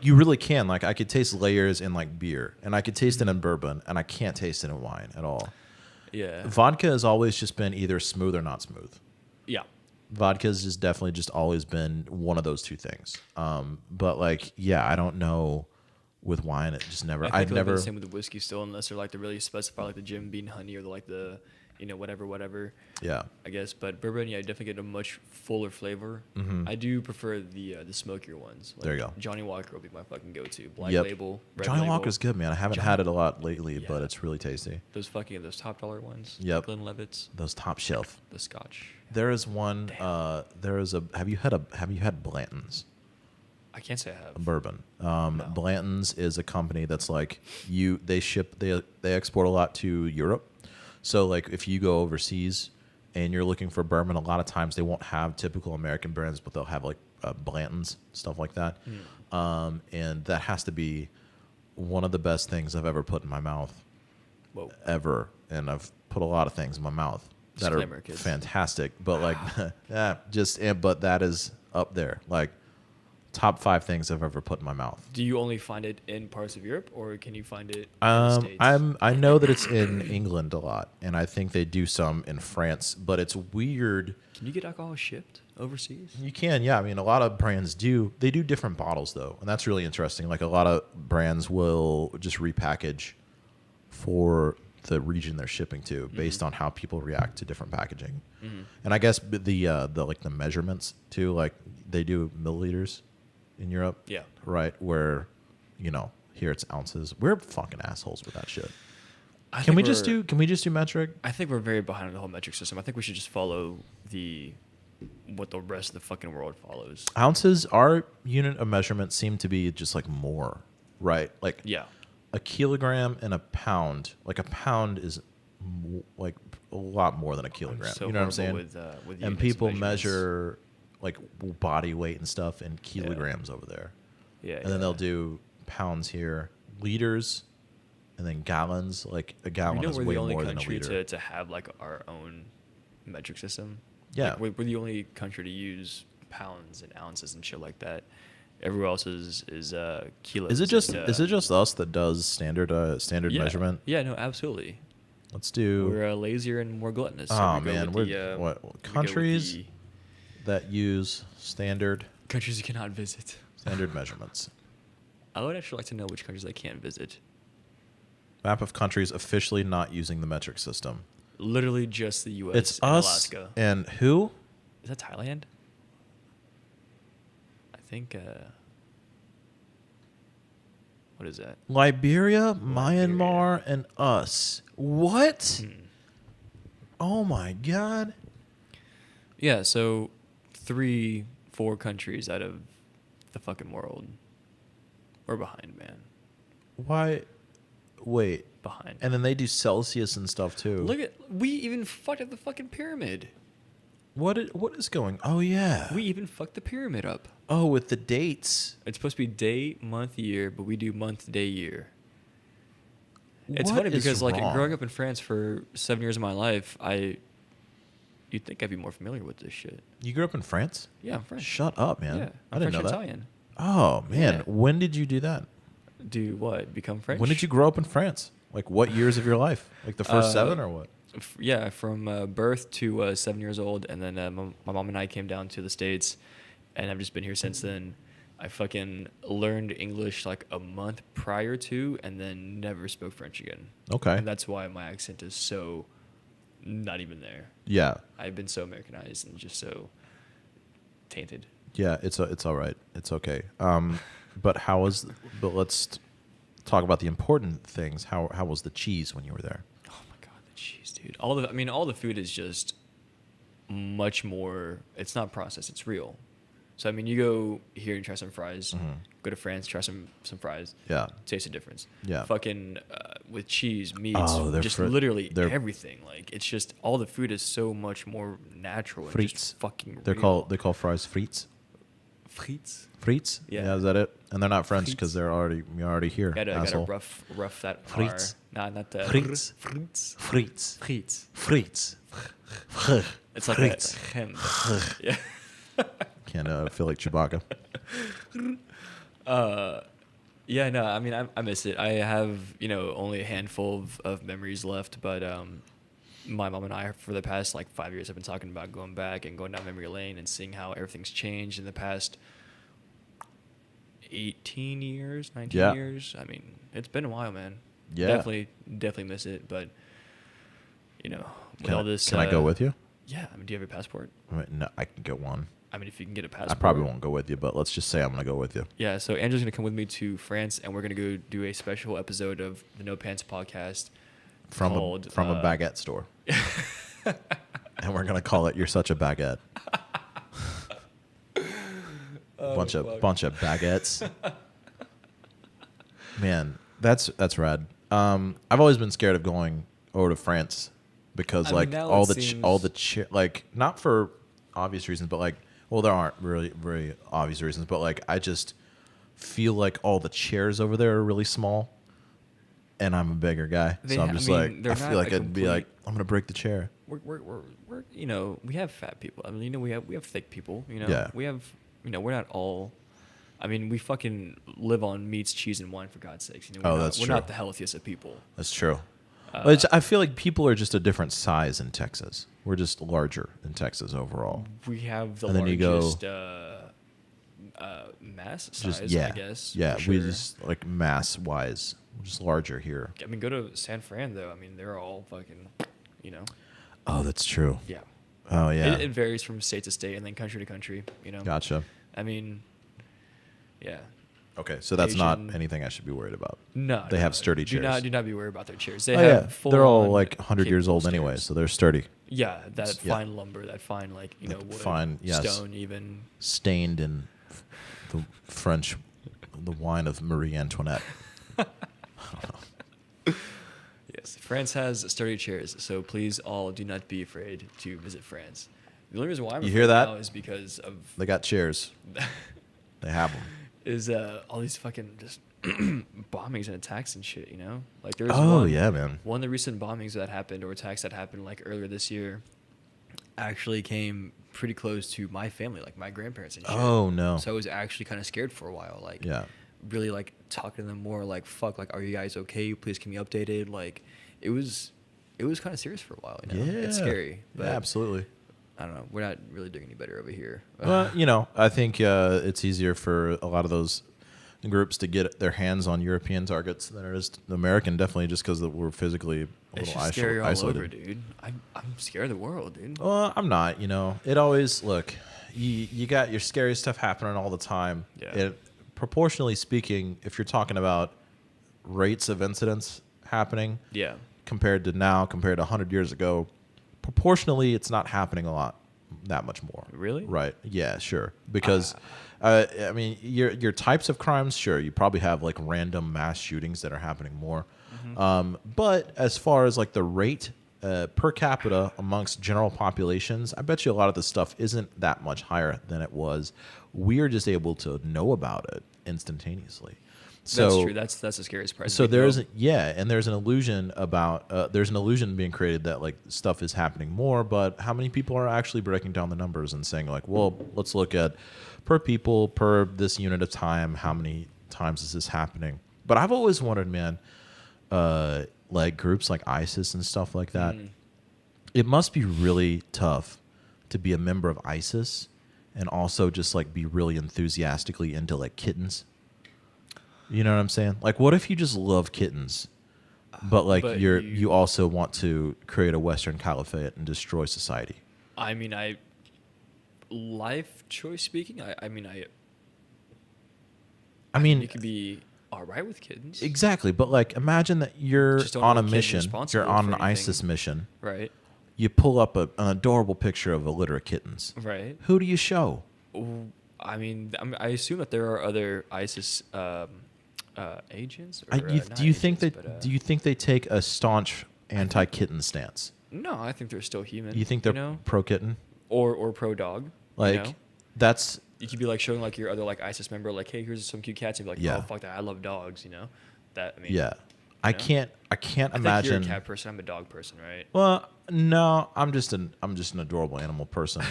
you really can. Like, I could taste layers in like beer, and I could taste it in bourbon, and I can't taste it in wine at all. Yeah. Vodka has always just been either smooth or not smooth. Yeah. Vodka's just definitely just always been one of those two things. But like, yeah, I don't know with wine. It just never. I I've feel like never. the same with the whiskey still, unless they're like to really specify like the Jim Beam honey or like the, whatever. Yeah. I guess, but bourbon, yeah, I definitely get a much fuller flavor. I do prefer the smokier ones. Like There you go. Johnny Walker will be my fucking go-to. Black Yep. label. Red Johnny label. Walker's good, man. I haven't had it a lot lately, but Yeah. it's really tasty. Those top dollar ones. Yep. Glenlivet's, Those top shelf. the Scotch. There is one. There is a. Have you had Blanton's? I can't say I have. Bourbon. No. Blanton's is a company that's like they export a lot to Europe. So like if you go overseas and you're looking for bourbon, a lot of times they won't have typical American brands, but they'll have like Blanton's, stuff like that. And that has to be one of the best things I've ever put in my mouth Whoa. ever. And I've put a lot of things in my mouth that Disclaimer, are kids. fantastic, but like but that is up there. Like top 5 things I've ever put in my mouth. Do you only find it in parts of Europe, or can you find it in the States? I know that it's in England a lot, and I think they do some in France, but it's weird. Can you get alcohol shipped overseas? You can, yeah. I mean, a lot of brands do. They do different bottles though, and that's really interesting. Like a lot of brands will just repackage for the region they're shipping to based on how people react to different packaging. And I guess the measurements too, like they do milliliters in Europe. Yeah. Right, where here it's ounces. We're fucking assholes with that shit. I Can we think just do metric? I think we're very behind on the whole metric system. I think we should just follow what the rest of the fucking world follows. Ounces, our unit of measurement seem to be just like more, right? Like Yeah. a kilogram and a pound. Like a pound is like a lot more than a kilogram. so You know what I'm saying? horrible with And units people and measurements. measure like body weight and stuff in kilograms over there. Yeah. And then they'll do pounds here, liters, and then gallons. Like a gallon is we're way the only more than a country liter. to have like our own metric system. Yeah. Like, we're the only country to use pounds and ounces and shit like that. Everywhere else is kilos. Is it just and, us that does standard yeah. measurement? Yeah, no, absolutely. Let's do. We're lazier and more gluttonous. So Oh we go man, with we're the, what we go with countries the that use standard countries you cannot visit. measurements. I would actually like to know which countries I can't visit. Map of countries officially not using the metric system. Literally just the U.S. It's and us Alaska. and who? Is that Thailand? I think. What is that? Liberia, Myanmar, and us. What? Oh my god. Yeah, so 3-4 countries out of the fucking world. We're behind, man. Why? Wait. behind. And then they do Celsius and stuff too. We even fucked up the fucking pyramid. What is going? Oh yeah. We even fucked the pyramid up. Oh, with the dates. It's supposed to be day, month, year, but we do month, day, year. It's What funny is because like wrong? growing up in France for 7 years of my life, you'd think I'd be more familiar with this shit. You grew up in France? Yeah, I'm French. Shut up, man. Yeah, I I'm didn't French know that. Italian. Oh man, Yeah. when did you do that? Do what? Become French? When did you grow up in France? Like what years of your life? Like the first 7 or what? Yeah, from birth to 7 years old, and then my mom and I came down to the States, and I've just been here since then. I fucking learned English like a month prior to, and then never spoke French again. Okay. And that's why my accent is so not even there. Yeah. I've been so Americanized and just so tainted. Yeah, it's all right. It's okay. But let's talk about the important things. How was the cheese when you were there? Oh my god, the cheese, dude! All the food is just much more. It's not processed; it's real. So I mean, you go here and try some fries. Go to France, try some fries. Yeah. Taste the difference. Yeah. Fucking with cheese, meats, Oh, just literally everything. Like it's just all the food is so much more natural. And Frites. just fucking. They real. call fries frites. frites. Frites? Yeah. Is that it? And they're not French Frites. because you're already here. Gotta asshole. rough that Frites. R. Nah, not the Frites. Frites. Frites. Frites. Frites. It's like Frites. a hem. Yeah. Can't feel like Chewbacca. Yeah, no, I mean, I miss it. I have, only a handful of memories left, but my mom and I, for the past, 5 years, have been talking about going back and going down memory lane and seeing how everything's changed in the past 18 years, 19 Yeah. years. I mean, it's been a while, man. Yeah. Definitely miss it, but, with all this... Can I go with you? Yeah, I mean, do you have your passport? No, I can get one. I mean, if you can get a passport... I probably won't go with you, but let's just say I'm going to go with you. Yeah, so Andrew's going to come with me to France, and we're going to go do a special episode of the No Pants podcast From called... a baguette store. And we're going to call it You're Such a Baguette. bunch of baguettes. Man, that's rad. I've always been scared of going over to France because I mean, now all it the seems- not for obvious reasons, but there aren't really very obvious reasons, but I just feel like all the chairs over there are really small, and I'm a bigger guy, so I'm just they're I feel not like a I'd be like, I'm gonna break the chair. We're we have fat people. I mean, we have thick people. Yeah. We have we're not all. I mean, we fucking live on meats, cheese, and wine for God's sakes. That's we're true. not the healthiest of people. That's true. I feel like people are just a different size in Texas. We're just larger in Texas overall. We have the And then you go- largest mass size, I guess. Yeah, for we sure. just mass wise, we're just larger here. I mean, go to San Fran though. I mean, they're all fucking, Oh, that's true. Yeah. Oh yeah. It varies from state to state and then country to country. Gotcha. I mean, yeah. Okay, so that's not Asian- anything I should be worried about. No, They no, have sturdy do chairs. Do not be worried about their chairs. They Oh have yeah, they're all full-on 100 years old capable anyway, stairs. so they're sturdy. Yeah, that Yeah. fine lumber, that fine wood, fine, yes. stone, even. Stained in the French, the wine of Marie Antoinette. Yes, France has sturdy chairs, so please all do not be afraid to visit France. The only reason why I'm You afraid hear that? now is because of They got chairs. They have them. all these fucking just bombings and attacks and shit. There's Oh one, yeah, man. One of the recent bombings that happened or attacks that happened earlier this year actually came pretty close to my family, my grandparents and shit. Oh no. So I was actually kind of scared for a while. Yeah. Really talking to them more fuck, are you guys okay? Please keep me updated. It was kind of serious for a while. Yeah. It's scary. But Yeah, absolutely. I don't know. We're not really doing any better over here. Well, I think it's easier for a lot of those groups to get their hands on European targets than it is American, definitely just because we're physically a it's little just scary all isolated. over, dude. I'm scared of the world, dude. Well, I'm not. It always you got your scary stuff happening all the time. Yeah. Proportionally speaking, if you're talking about rates of incidents happening, Yeah. compared to 100 years ago, proportionally, it's not happening a lot that much more. Really? Right. Yeah, sure. Because, I mean, your types of crimes, sure, you probably have like random mass shootings that are happening more. But as far as like the rate per capita amongst general populations, I bet you a lot of this stuff isn't that much higher than it was. We're just able to know about it instantaneously. So, That's true. That's the scariest part. so there's and there's an illusion about there's an illusion being created that like stuff is happening more, but how many people are actually breaking down the numbers and saying like, well, let's look at per people per this unit of time, how many times is this happening? But I've always wondered, man, like groups like ISIS and stuff like that, it must be really tough to be a member of ISIS and also just like be really enthusiastically into like kittens. You know what I'm saying? Like, what if you just love kittens, but like But you also want to create a Western caliphate and destroy society? I mean, life choice speaking, I mean, you could be all right with kittens, Exactly, but like imagine that you're Just don't on a hold kids mission, responsible you're on for an ISIS mission. right? You pull up an adorable picture of a litter of kittens. Right. Who do you show? I mean, I assume that there are other ISIS agents. Or, Do you think do you think they take a staunch anti-kitten stance? No, I think they're still human. You think they're know? pro kitten? or pro dog? Like you know? that's You could be like showing like your other like ISIS member, like, hey, here's some cute cats, and be like, Yeah. oh fuck that, I love dogs. You know, that I mean, yeah. I know? can't I think imagine. you're a cat person. I'm a dog person, right? Well, no, I'm just an adorable animal person.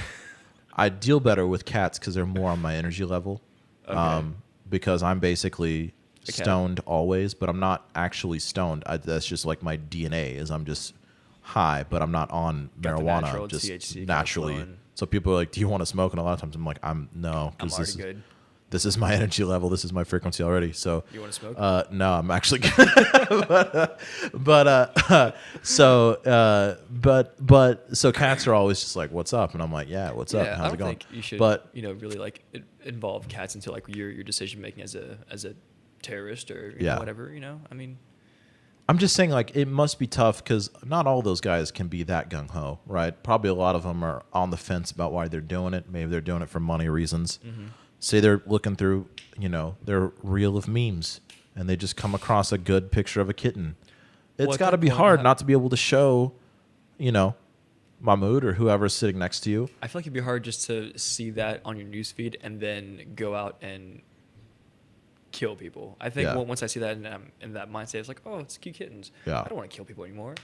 I deal better with cats because they're more on my energy level. Okay. Because I'm basically A cat. stoned always, but I'm not actually stoned. That's just like my DNA is I'm just high, but I'm not on Got the marijuana. natural Just THC kinda naturally. flowing. So people are like, "Do you want to smoke?" And a lot of times I'm like, "No, I'm because already good. this is my energy level. This is my frequency already." So You want to smoke? no, I'm actually so cats are always just like, "What's up?" And I'm like, "Yeah, what's up? Yeah, How's I don't it going?" think you should, But really like involve cats into like your decision making as a terrorist or Yeah. whatever. I mean, I'm just saying, like, it must be tough because not all those guys can be that gung ho, right? Probably a lot of them are on the fence about why they're doing it. Maybe they're doing it for money reasons. Say they're looking through, their reel of memes, and they just come across a good picture of a kitten. It's Well, at got to that be point, hard not to be able to show, Mahmoud or whoever's sitting next to you. I feel like it'd be hard just to see that on your newsfeed and then go out and kill people. I think Yeah. once I see that and I'm in that mindset, it's like, oh, it's cute kittens. Yeah. I don't want to kill people anymore.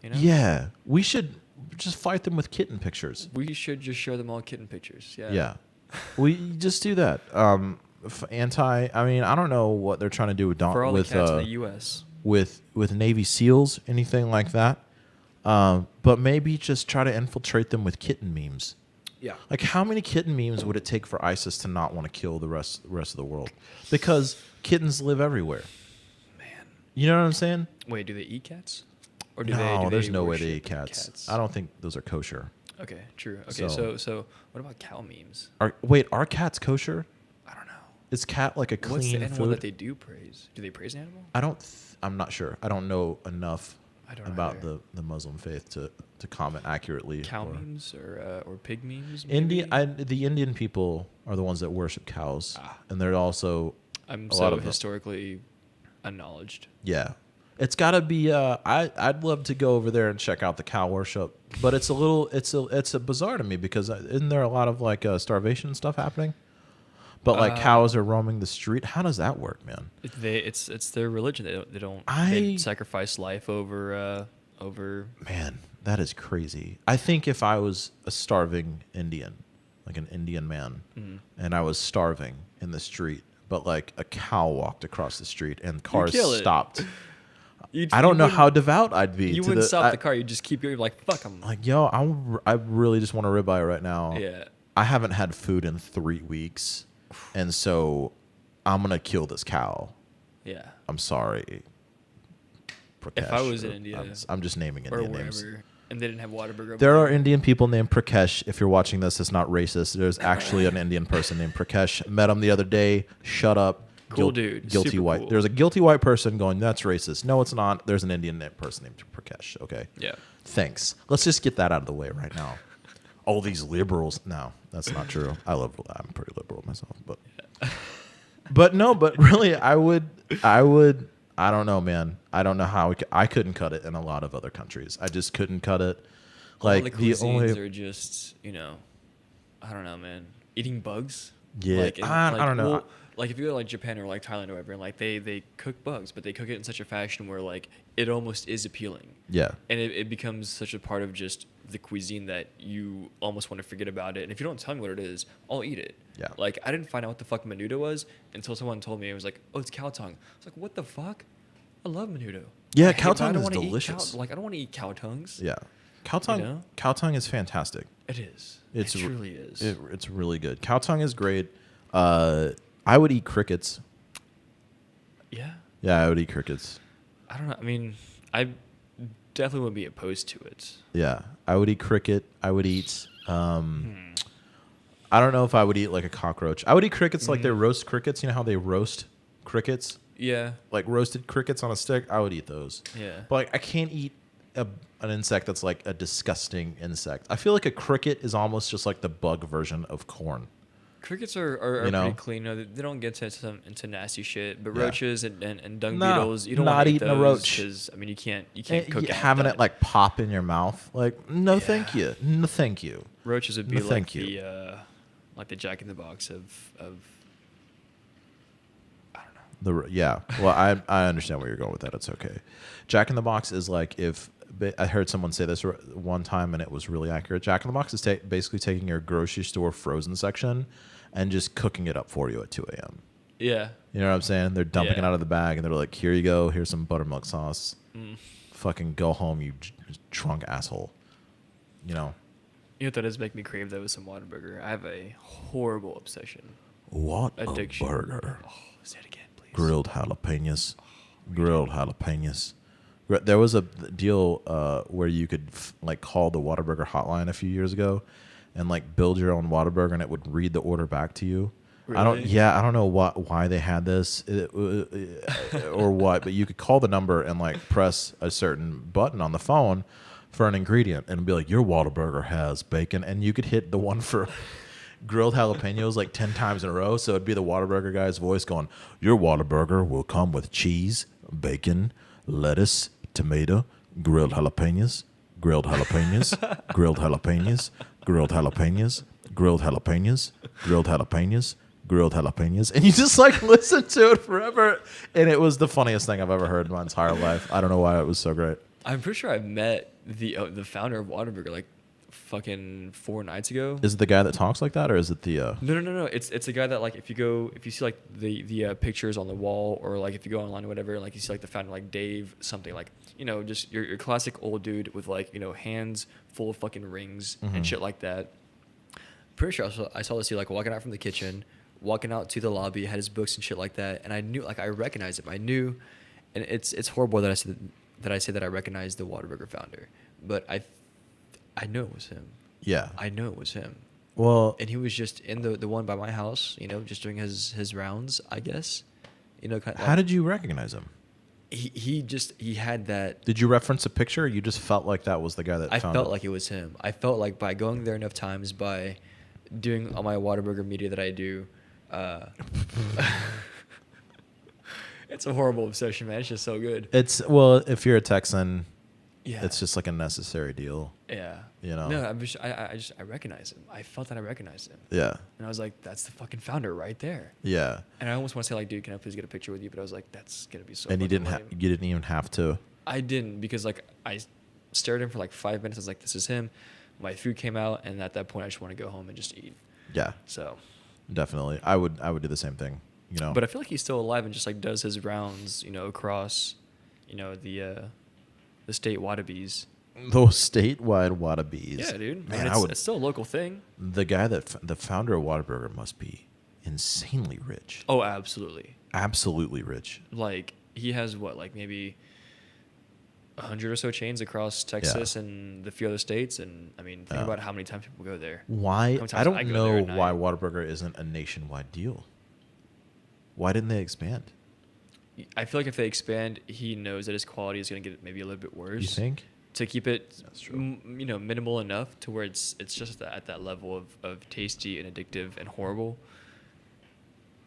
Yeah, we should just fight them with kitten pictures. We should just show them all kitten pictures. Yeah. Yeah, we just do that. I mean, I don't know what they're trying to do with For all the with cats in the U.S. with Navy SEALs, anything like that. But maybe just try to infiltrate them with kitten memes. Yeah. Like, how many kitten memes would it take for ISIS to not want to kill the rest of the world? Because kittens live everywhere. Man. You know what I'm saying? Wait, do they eat cats? Or No, there's no way worship they eat cats. cats? I don't think those are kosher. Okay, true. Okay, so what about cow memes? Are cats kosher? I don't know. Is cat like a What's the clean animal food? that they do praise? Do they praise an animal? I'm not sure. I don't know enough I don't about either. the Muslim faith to comment accurately. Cow or- memes or pig memes? Maybe? The Indian people are the ones that worship cows, Ah. and they're also I'm a so lot of them. historically unknowledged. Yeah, it's got to be. I'd love to go over there and check out the cow worship, but it's a bizarre to me because isn't there a lot of like starvation stuff happening? But like cows are roaming the street. How does that work, man? It's their religion. They don't I- they sacrifice life over. Man, that is crazy. I think if I was a starving Indian, like an Indian man, and I was starving in the street, but like a cow walked across the street and cars kill it. stopped. You, I don't know how devout I'd be. you to wouldn't stop I- the car. You just keep going like fuck them. Like, yo, I really just want a ribeye right now. Yeah. I haven't had food in 3 weeks, and so I'm gonna kill this cow. Yeah. I'm sorry. If I Prakesh, was in or- India I'm just naming or Indian wherever, names. and they didn't have Whataburger. over There are there. Indian people named Prakesh. If you're watching this, it's not racist. There's actually an Indian person named Prakesh. Met him the other day. Shut up. Cool dude. Guilty Super white. cool. There's a guilty white person going, that's racist. No, it's not. There's an Indian person named Prakesh. Okay. Yeah. Thanks. Let's just get that out of the way right now. all these liberals. No, that's not true. I'm pretty liberal myself, but no, but really, I would. I don't know, man. I don't know how I couldn't cut it in a lot of other countries. I just couldn't cut it. Like All the cuisines are just, I don't know, man. Eating bugs. Yeah, I don't know. Well, like if you go to like Japan or like Thailand or whatever, and like they cook bugs, but they cook it in such a fashion where like it almost is appealing. Yeah. And it becomes such a part of just the cuisine that you almost want to forget about it. And if you don't tell me what it is, I'll eat it. Yeah. Like I didn't find out what the fuck menudo was until someone told me. It was like, oh, it's cow tongue. I was like, what the fuck? I love menudo. Yeah, I cow hate- but I tongue don't is wanna eat delicious. I don't want to eat cow tongues. Yeah. Cow tongue. know? Cow tongue is fantastic. It is. It's it truly is. It's really good. Cow tongue is great. I would eat crickets. Yeah. Yeah, I would eat crickets. I don't know. I mean, I definitely wouldn't be opposed to it. Yeah, I would eat cricket. I would eat. I don't know if I would eat like a cockroach. I would eat crickets like they roast crickets. You know how they roast crickets, Yeah. like roasted crickets on a stick. I would eat those. Yeah. But like, I can't eat an insect that's like a disgusting insect. I feel like a cricket is almost just like the bug version of corn. Crickets are You know? pretty clean. No, they don't get into nasty shit. But Yeah. roaches and dung No, beetles, you don't not want to eat eating a those roach. because I mean you can't And cook having it like pop in your mouth. Like, no, Yeah. thank you. No, thank you. roaches would be No, like thank you. the Jack in the Box of Yeah. Well, I understand where you're going with that. It's okay. Jack in the Box is like I heard someone say this one time and it was really accurate. Jack in the Box is basically taking your grocery store frozen section and just cooking it up for you at 2 a.m. yeah. You know what I'm saying? They're dumping it Yeah. out of the bag and they're like, here you go. Here's some buttermilk sauce. Fucking go home, you drunk asshole. You know? You know what that does make me crave though is some Whataburger. I have a horrible obsession. What Addiction. a burger. Oh, say it again, please. Grilled jalapenos. Grilled jalapenos. There was a deal where you could like call the Whataburger hotline a few years ago and like build your own Whataburger and it would read the order back to you. Really? I don't know why they had this or what, but you could call the number and like press a certain button on the phone for an ingredient and it'd be like, your Whataburger has bacon, and you could hit the one for grilled jalapenos like 10 times in a row. So it'd be the Whataburger guy's voice going, your Whataburger will come with cheese, bacon, lettuce, tomato, grilled jalapenos, grilled jalapenos, grilled jalapenos, grilled jalapenos, grilled jalapenos, grilled jalapenos, grilled jalapenos, and you just like listen to it forever. And it was the funniest thing I've ever heard in my entire life. I don't know why it was so great. I'm pretty sure I met the founder of Whataburger like fucking 4 nights ago. Is it the guy that talks like that, or is it the? No. It's a guy that like if you see like the pictures on the wall, or like if you go online or whatever, like you see like the founder like Dave something, like just your classic old dude with like hands full of fucking rings and shit like that. Pretty sure I saw this dude like walking out from the kitchen, walking out to the lobby, had his books and shit like that, and I knew, like, I recognized him. I knew, and it's horrible that I say that I recognized the Whataburger founder, but I know it was him. Yeah. I know it was him. Well, And he was just in the one by my house, just doing his rounds, I guess. how did you recognize him? He had that. Did you reference a picture, or you just felt like that was the guy that I found felt it? like it was him. I felt like by going there enough times, by doing all my Whataburger media that I do, it's a horrible obsession, man. It's just so good. Well, if you're a Texan, Yeah. it's just like a necessary deal. Yeah. No, I recognize him. I felt that I recognized him. Yeah. And I was like, that's the fucking founder right there. Yeah. And I almost want to say, like, dude, can I please get a picture with you? But I was like, that's going to be so And you fucking didn't lame. you didn't even have to. I didn't, because, like, I stared at him for, like, 5 minutes. I was like, this is him. My food came out, and at that point, I just want to go home and just eat. Yeah. So. Definitely. I would do the same thing, But I feel like he's still alive and just, like, does his rounds, across, the state Whatabees. Those statewide Whatabees. Yeah, dude. Man, I mean, it's still a local thing. The guy the founder of Whataburger must be insanely rich. Oh, absolutely. Absolutely rich. Like, he has what, like maybe 100 or so chains across Texas and the few other states, and I mean, think about how many times people go there. Why? How many times I don't go know there at why night. Whataburger isn't a nationwide deal. Why didn't they expand? I feel like if they expand, he knows that his quality is going to get maybe a little bit worse. You think? to keep it minimal enough to where it's just at that level of tasty and addictive and horrible,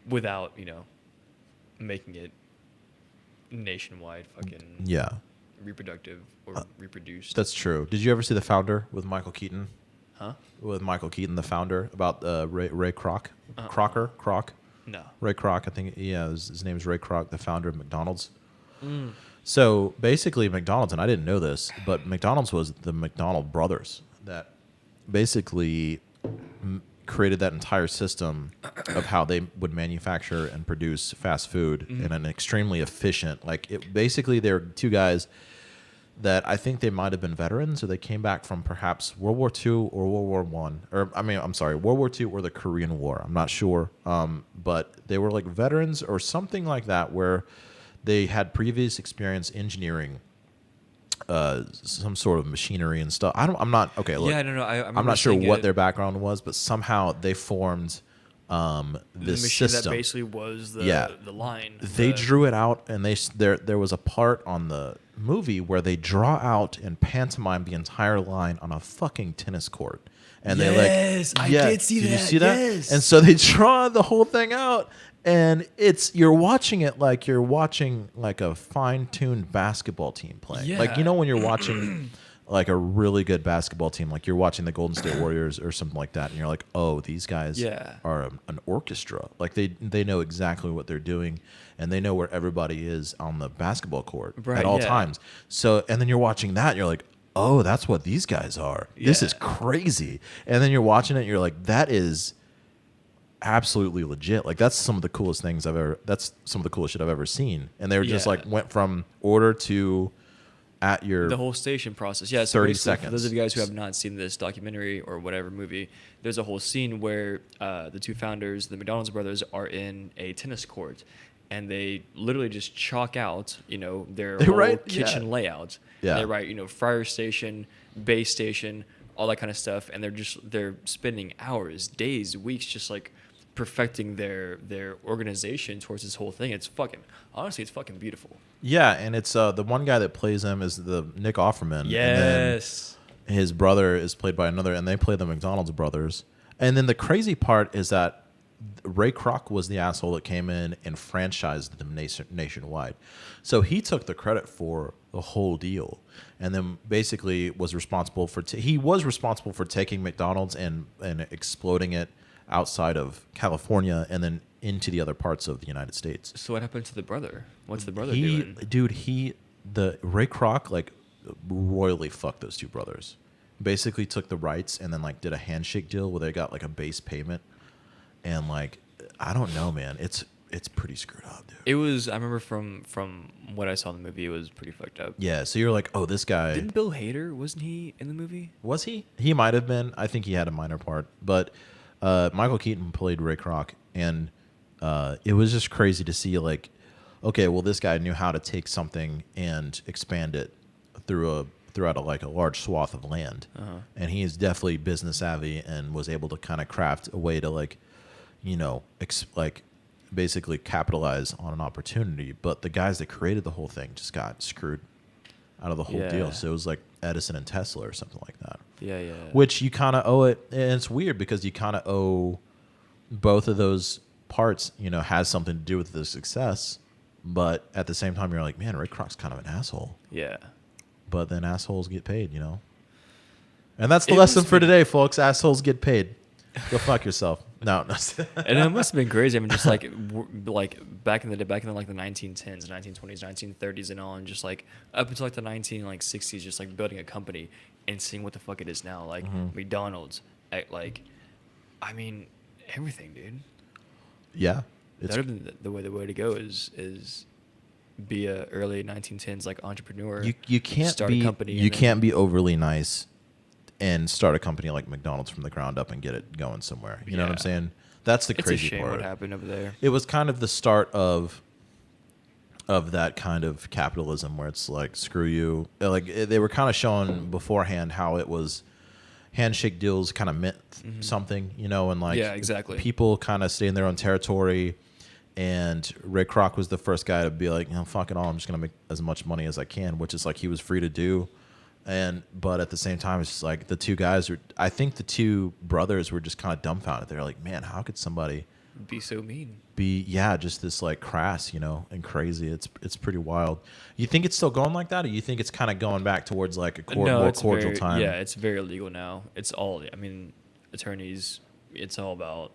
without making it nationwide fucking reproductive or reproduced. That's true. Did you ever see The Founder with Michael Keaton? Huh? With Michael Keaton, The Founder, about Ray Kroc? Kroc? No. Ray Kroc, I think. Yeah, his name is Ray Kroc, the founder of McDonald's. So basically, McDonald's, and I didn't know this, but McDonald's was the McDonald brothers that basically created that entire system of how they would manufacture and produce fast food in an extremely efficient, basically they're two guys that I think they might have been veterans, or they came back from perhaps World War II or World War One, World War II or the Korean War. I'm not sure, but they were like veterans or something like that, where they had previous experience engineering some sort of machinery and stuff. I'm not okay. Look, yeah, no. I'm not sure what their background was, but somehow they formed this machine system that basically was the line. They drew it out, and there was a part on the movie where they draw out and pantomime the entire line on a fucking tennis court. And I did see did that. You see that? Yes. And so they draw the whole thing out, and you're watching it like you're watching like a fine-tuned basketball team playing. Yeah. Like, when you're watching like a really good basketball team, like you're watching the Golden State Warriors or something like that, and you're like, oh, these guys are an orchestra. Like they know exactly what they're doing, and they know where everybody is on the basketball court at all times. So, and then you're watching that, and you're like, oh, that's what these guys are. This is crazy. And then you're watching it, and you're like, that is absolutely legit. Like, that's some of the coolest shit I've ever seen. And they were just like went from order to at your the whole station process. Yeah, so 30 basically, seconds. for those of you guys who have not seen this documentary or whatever movie, there's a whole scene where the two founders, the McDonald's brothers, are in a tennis court, and they literally just chalk out, their whole kitchen layout. Yeah. And they write, fryer station, base station, all that kind of stuff, and they're spending hours, days, weeks, just like perfecting their organization towards this whole thing. It's fucking beautiful. Yeah, and it's the one guy that plays him is the Nick Offerman. Yes. And then his brother is played by another, and they play the McDonald's brothers. And then the crazy part is that Ray Kroc was the asshole that came in and franchised them nationwide. So he took the credit for the whole deal, and then basically was responsible for taking McDonald's and exploding it outside of California and then into the other parts of the United States. So what happened to the brother? What's the brother doing? The Ray Kroc like royally fucked those two brothers. Basically took the rights and then like did a handshake deal where they got like a base payment, and like I don't know, man. It's pretty screwed up, dude. It was. I remember from what I saw in the movie, it was pretty fucked up. Yeah. So you're like, oh, this guy. Didn't Bill Hader? Wasn't he in the movie? Was he? He might have been. I think he had a minor part, but Michael Keaton played Ray Kroc, and it was just crazy to see like, okay, well, this guy knew how to take something and expand it throughout a large swath of land, and he is definitely business savvy and was able to kind of craft a way to like, basically capitalize on an opportunity. But the guys that created the whole thing just got screwed out of the whole deal. So it was like Edison and Tesla or something like that. Yeah. Which you kind of owe it, and it's weird because you kind of owe both of those parts. Has something to do with the success, but at the same time, you're like, man, Ray Kroc's kind of an asshole. Yeah. But then assholes get paid, And that's the lesson for today, folks. Assholes get paid. Go fuck yourself. No. And it must have been crazy. I mean, just like back in the 1910s, 1920s, 1930s, and all, and just like up until like the 1960s, just like building a company and seeing what the fuck it is now, like McDonald's, I mean, everything, dude. Yeah, that would have been the way to go is be a early 1910s like entrepreneur. You can't start be a company. You can't be overly nice and start a company like McDonald's from the ground up and get it going somewhere. You know what I'm saying? That's the crazy it's a shame part. what happened over there. It was kind of the start of that kind of capitalism where it's like, screw you. Like they were kind of showing beforehand how it was handshake deals kind of meant something, and like exactly. People kind of stay in their own territory. And Ray Kroc was the first guy to be like, fuck it all, I'm just going to make as much money as I can, which is like he was free to do. But at the same time, it's just like the two guys I think the two brothers were just kind of dumbfounded. They're like, man, how could somebody Be so mean. be just this like crass, and crazy. It's pretty wild. You think it's still going like that, or you think it's kind of going back towards like a more it's cordial very, time? Yeah, it's very legal now. It's all. I mean, attorneys. It's all about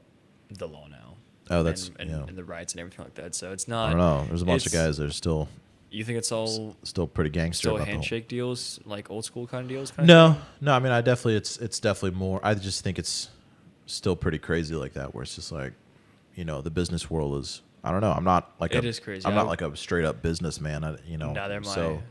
the law now. Oh, that's and the rights and everything like that. So it's I not. don't know. There's a bunch of it's- guys that are still You think it's all pretty gangster. still about the whole- handshake deals, like old school kind of deals? Kind No. I mean, it's definitely more. I just think it's still pretty crazy like that, where it's just like, the business world is. I don't know. I'm not like It is crazy. I'm not like a straight up businessman. Neither am I. So,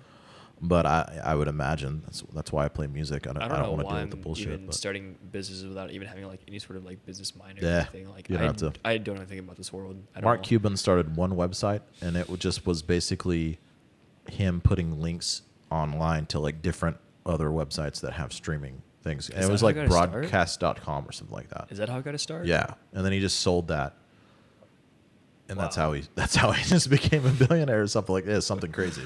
but I would imagine that's why I play music. I I don't don't know want to why deal with the I'm bullshit. even But starting businesses without even having like any sort of like business mind or Yeah, anything. Like you don't have to. I don't know anything about this world. I don't Mark know. Cuban started one website, and it just was basically him putting links online to like different other websites that have streaming things. And Is it that was how like it got started? broadcast.com or something like that. Is that how it got to start? Yeah, and then he just sold that, and that's Wow. how he just became a billionaire or something like this, something crazy.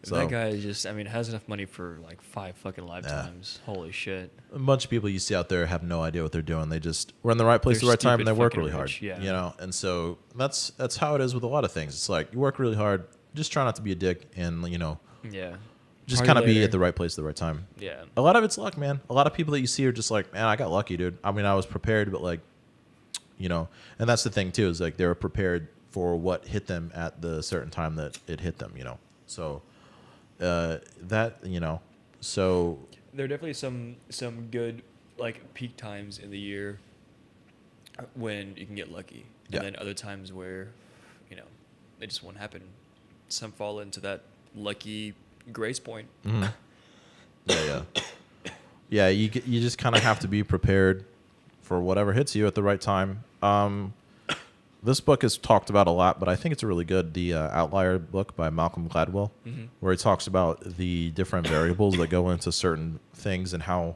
So That guy just, I mean, has enough money for like 5 fucking lifetimes. Holy shit. a bunch of people you see out there have no idea what they're doing. They just were in the right place at They're the right time, and they stupid work fucking really hard. rich, yeah. And so that's how it is with a lot of things. It's like you work really hard, just try not to be a dick, and Yeah. just Party kind of be later. at the right place at the right time. Yeah. A lot of it's luck, man. A lot of people that you see are just like, man, I got lucky, dude. I mean, I was prepared, but like, and that's the thing too, is like they were prepared for what hit them at the certain time that it hit them, So so There are definitely some good like peak times in the year when you can get lucky. Yeah. And then other times where, it just won't happen. Some fall into that lucky grace point. yeah, you just kind of have to be prepared for whatever hits you at the right time. This book is talked about a lot, but I think it's really good. The Outlier book by Malcolm Gladwell, where he talks about the different variables that go into certain things and how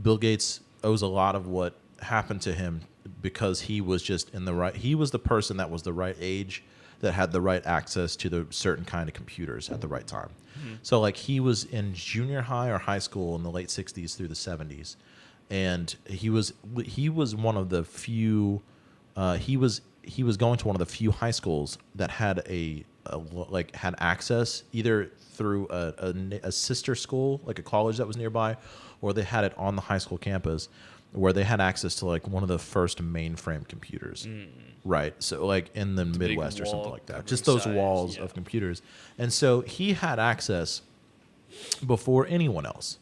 Bill Gates owes a lot of what happened to him because he was just he was the person that was the right age that had the right access to the certain kind of computers at the right time. So like he was in junior high or high school in the late 60s through the 70s. And he was one of the few he was going to one of the few high schools that had had access either through a sister school, like a college that was nearby, or they had it on the high school campus where they had access to like one of the first mainframe computers. Right. So like in the Midwest or something like that. Just those walls of computers. And so he had access before anyone else.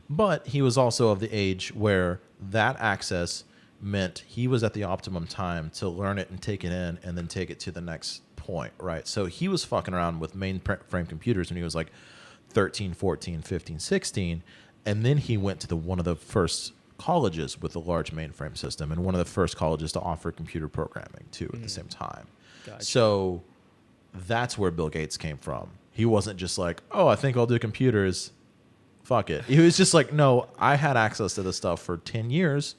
But he was also of the age where that access meant he was at the optimum time to learn it and take it in and then take it to the next point, right? So he was fucking around with mainframe computers when he was like 13, 14, 15, 16. And then he went to one of the first colleges with a large mainframe system and one of the first colleges to offer computer programming too at the same time. Gotcha. So that's where Bill Gates came from. He wasn't just like, oh, I think I'll do computers. Fuck it. He was just like, no, I had access to this stuff for 10 years.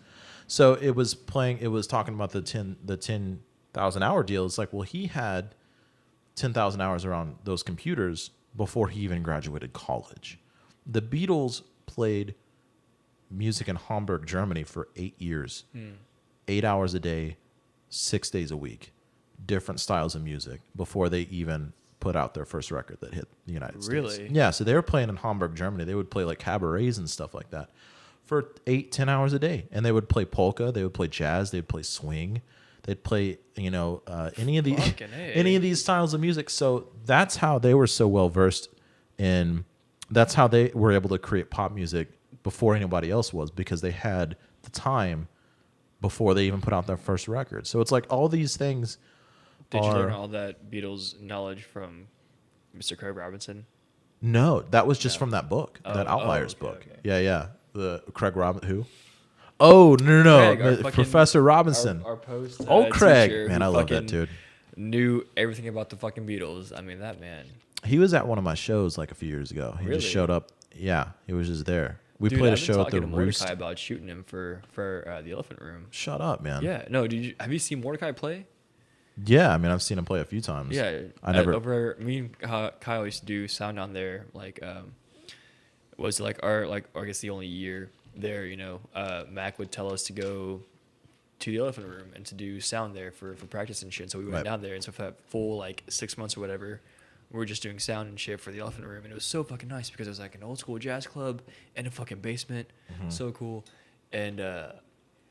So it was talking about the 10,000 hour deal. It's like, well, he had 10,000 hours around those computers before he even graduated college. The Beatles played music in Hamburg, Germany for 8 years, 8 hours a day, 6 days a week, different styles of music before they even put out their first record that hit the United States. Really? Yeah, so they were playing in Hamburg, Germany. They would play like cabarets and stuff like that for 8-10 hours a day. And they would play polka, they would play jazz, they'd play swing, they'd play, any of these styles of music. So that's how they were so well versed in, that's how they were able to create pop music before anybody else was, because they had the time before they even put out their first record. So it's like all these things. Did you learn all that Beatles knowledge from Mr. Craig Robinson? No, that was just from that book, that Outliers okay, book. okay. Yeah. The Craig Robinson, who? Oh, no. Craig, our fucking- Professor Robinson. Our post Craig. teacher Man, who I love that fucking dude. Knew everything about the fucking Beatles. I mean, that man. He was at one of my shows like a few years ago. He Really? just showed up. Yeah, he was just there. We Dude, played a I've been show at talking the to Mordecai Roost. about shooting him for the Elephant Room. Shut up, man. Yeah, no. Have you seen Mordecai play? Yeah, I mean, I've seen him play a few times. Yeah, I never. over me and Kyle used to do sound on there. Like was like our like I guess the only year there. You know, Mac would tell us to go to the Elephant Room and to do sound there for practice and shit. So we went down there, and so for that full like 6 months or whatever, we were just doing sound and shit for the Elephant Room, and it was so fucking nice because it was like an old school jazz club in a fucking basement, so cool. And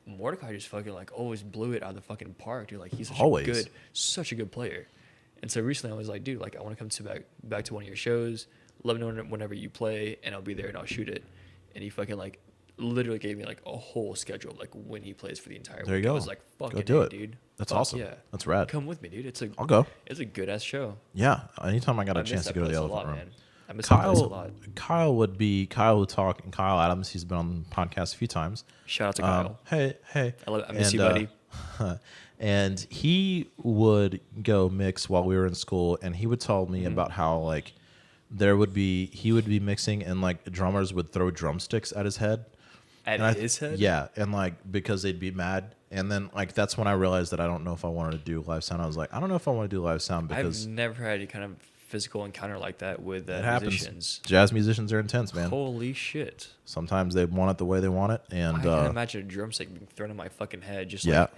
Mordecai just fucking like always blew it out of the fucking park, dude. Like he's such a good player. And so recently I was like, dude, like I want to come to back to one of your shows. Let me know whenever you play, and I'll be there and I'll shoot it. And he fucking like literally gave me like a whole schedule of like when he plays for the entire week. There you go. I was like, fucking go do it, dude. That's awesome. Yeah, that's rad. Come with me, dude. I'll go. It's a good ass show. Yeah, anytime I got a chance to go to the Elephant Room. Man. I miss that place a lot. Kyle would talk, and Kyle Adams, he's been on the podcast a few times. Shout out to Kyle. Hey. I miss you, buddy. And he would go mix while we were in school, and he would tell me about how like he would be mixing, and like drummers would throw drumsticks at his head. His head? Yeah, and like because they'd be mad. And then like that's when I realized that I don't know if I wanted to do live sound. I was like, I don't know if I want to do live sound because I've never had any kind of physical encounter like that with it happens. musicians. Jazz musicians are intense, man. Holy shit. Sometimes they want it the way they want it, and I can imagine a drumstick being thrown in my fucking head. Just like,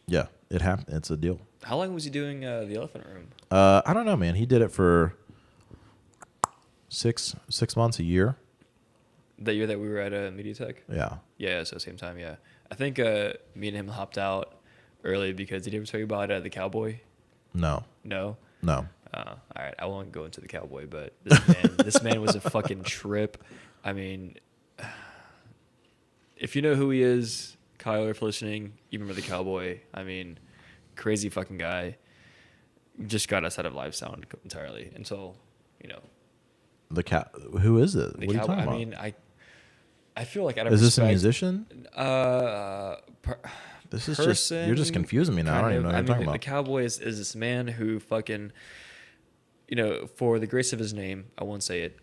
yeah, it happened. It's a deal. How long was he doing the Elephant Room? I don't know, man. He did it for six months, a year. That year that we were at MediaTek? Yeah. Yeah, so same time, yeah. I think me and him hopped out early because did he ever tell you about the cowboy? No. No? No. All right, I won't go into the cowboy, but this man was a fucking trip. I mean, if you know who he is, Kyle, if listening, you remember the cowboy. I mean, crazy fucking guy. Just got us out of live sound entirely. And so, you know. Who is it? What are you talking about? I mean, I feel like out of Is this a respect, musician? This is just you're just confusing me now. I don't even know what you're talking about. The cowboy is this man who fucking, you know, for the grace of his name, I won't say it,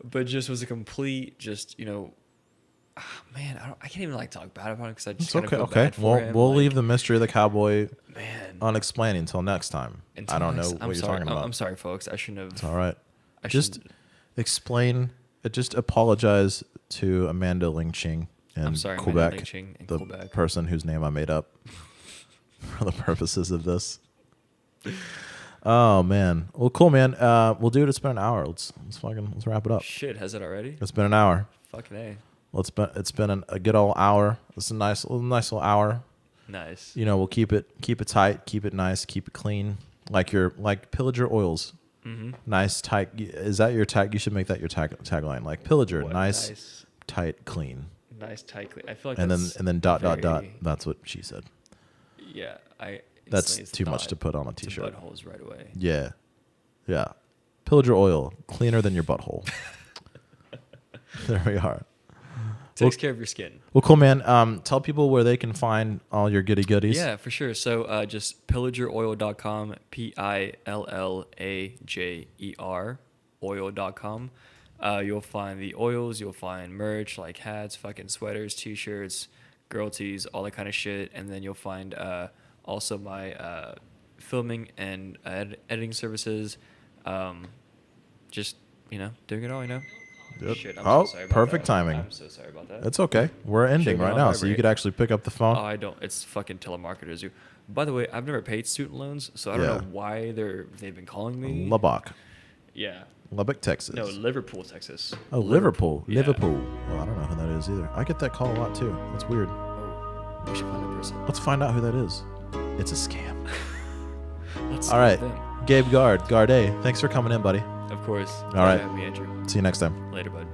but just was a complete, just, you know, man, I can't even like talk bad about him because I just it's feel okay. bad for him. We'll leave the mystery of the cowboy man unexplained until next time. I don't know what you're talking about. I'm sorry, folks. I shouldn't have. It's all right. Just explain. Just apologize to Amanda Lingching in Quebec, the person whose name I made up for the purposes of this. Oh man. Well, cool, man. We'll do it. It's been an hour. Let's wrap it up. Shit, has it already? It's been an hour. Fucking A. Well, it's been a good old hour. It's a nice little hour. Nice. You know, we'll keep it tight, keep it nice, keep it clean, like Pillajer oils. Mm-hmm. Nice, tight. Is that your tag? You should make that your tagline. Like Pillajer, nice, tight, clean. Nice, tight, clean. I feel like and then dot. That's what she said. Yeah, That's too much to put on a t-shirt. Buttholes right away. Yeah. Pillajer oil, cleaner than your butthole. There we are. Takes care of your skin. Well, cool, man. Tell people where they can find all your goody goodies. Yeah, for sure. So just pillajeroil.com, Pillajer oil.com. You'll find the oils. You'll find merch like hats, fucking sweaters, t-shirts, girl tees, all that kind of shit. And then you'll find also my filming and editing services. Just, doing it all, Yep. Shit, I'm so sorry about perfect that. timing. I'm so sorry about that. It's okay. We're ending right now, so you could actually pick up the phone. Oh, I don't. It's fucking telemarketers. By the way, I've never paid student loans, so I don't know why they've been calling me. Lubbock. Yeah. Lubbock, Texas. No, Liverpool, Texas. Oh, Liverpool. Yeah. Liverpool. Well, I don't know who that is either. I get that call a lot too. That's weird. Oh, we should find that person. Let's find out who that is. It's a scam. Let's all right. them. Gabe Garde, thanks for coming in, buddy. Of course. All right. Me, Andrew. See you next time. Later, bud.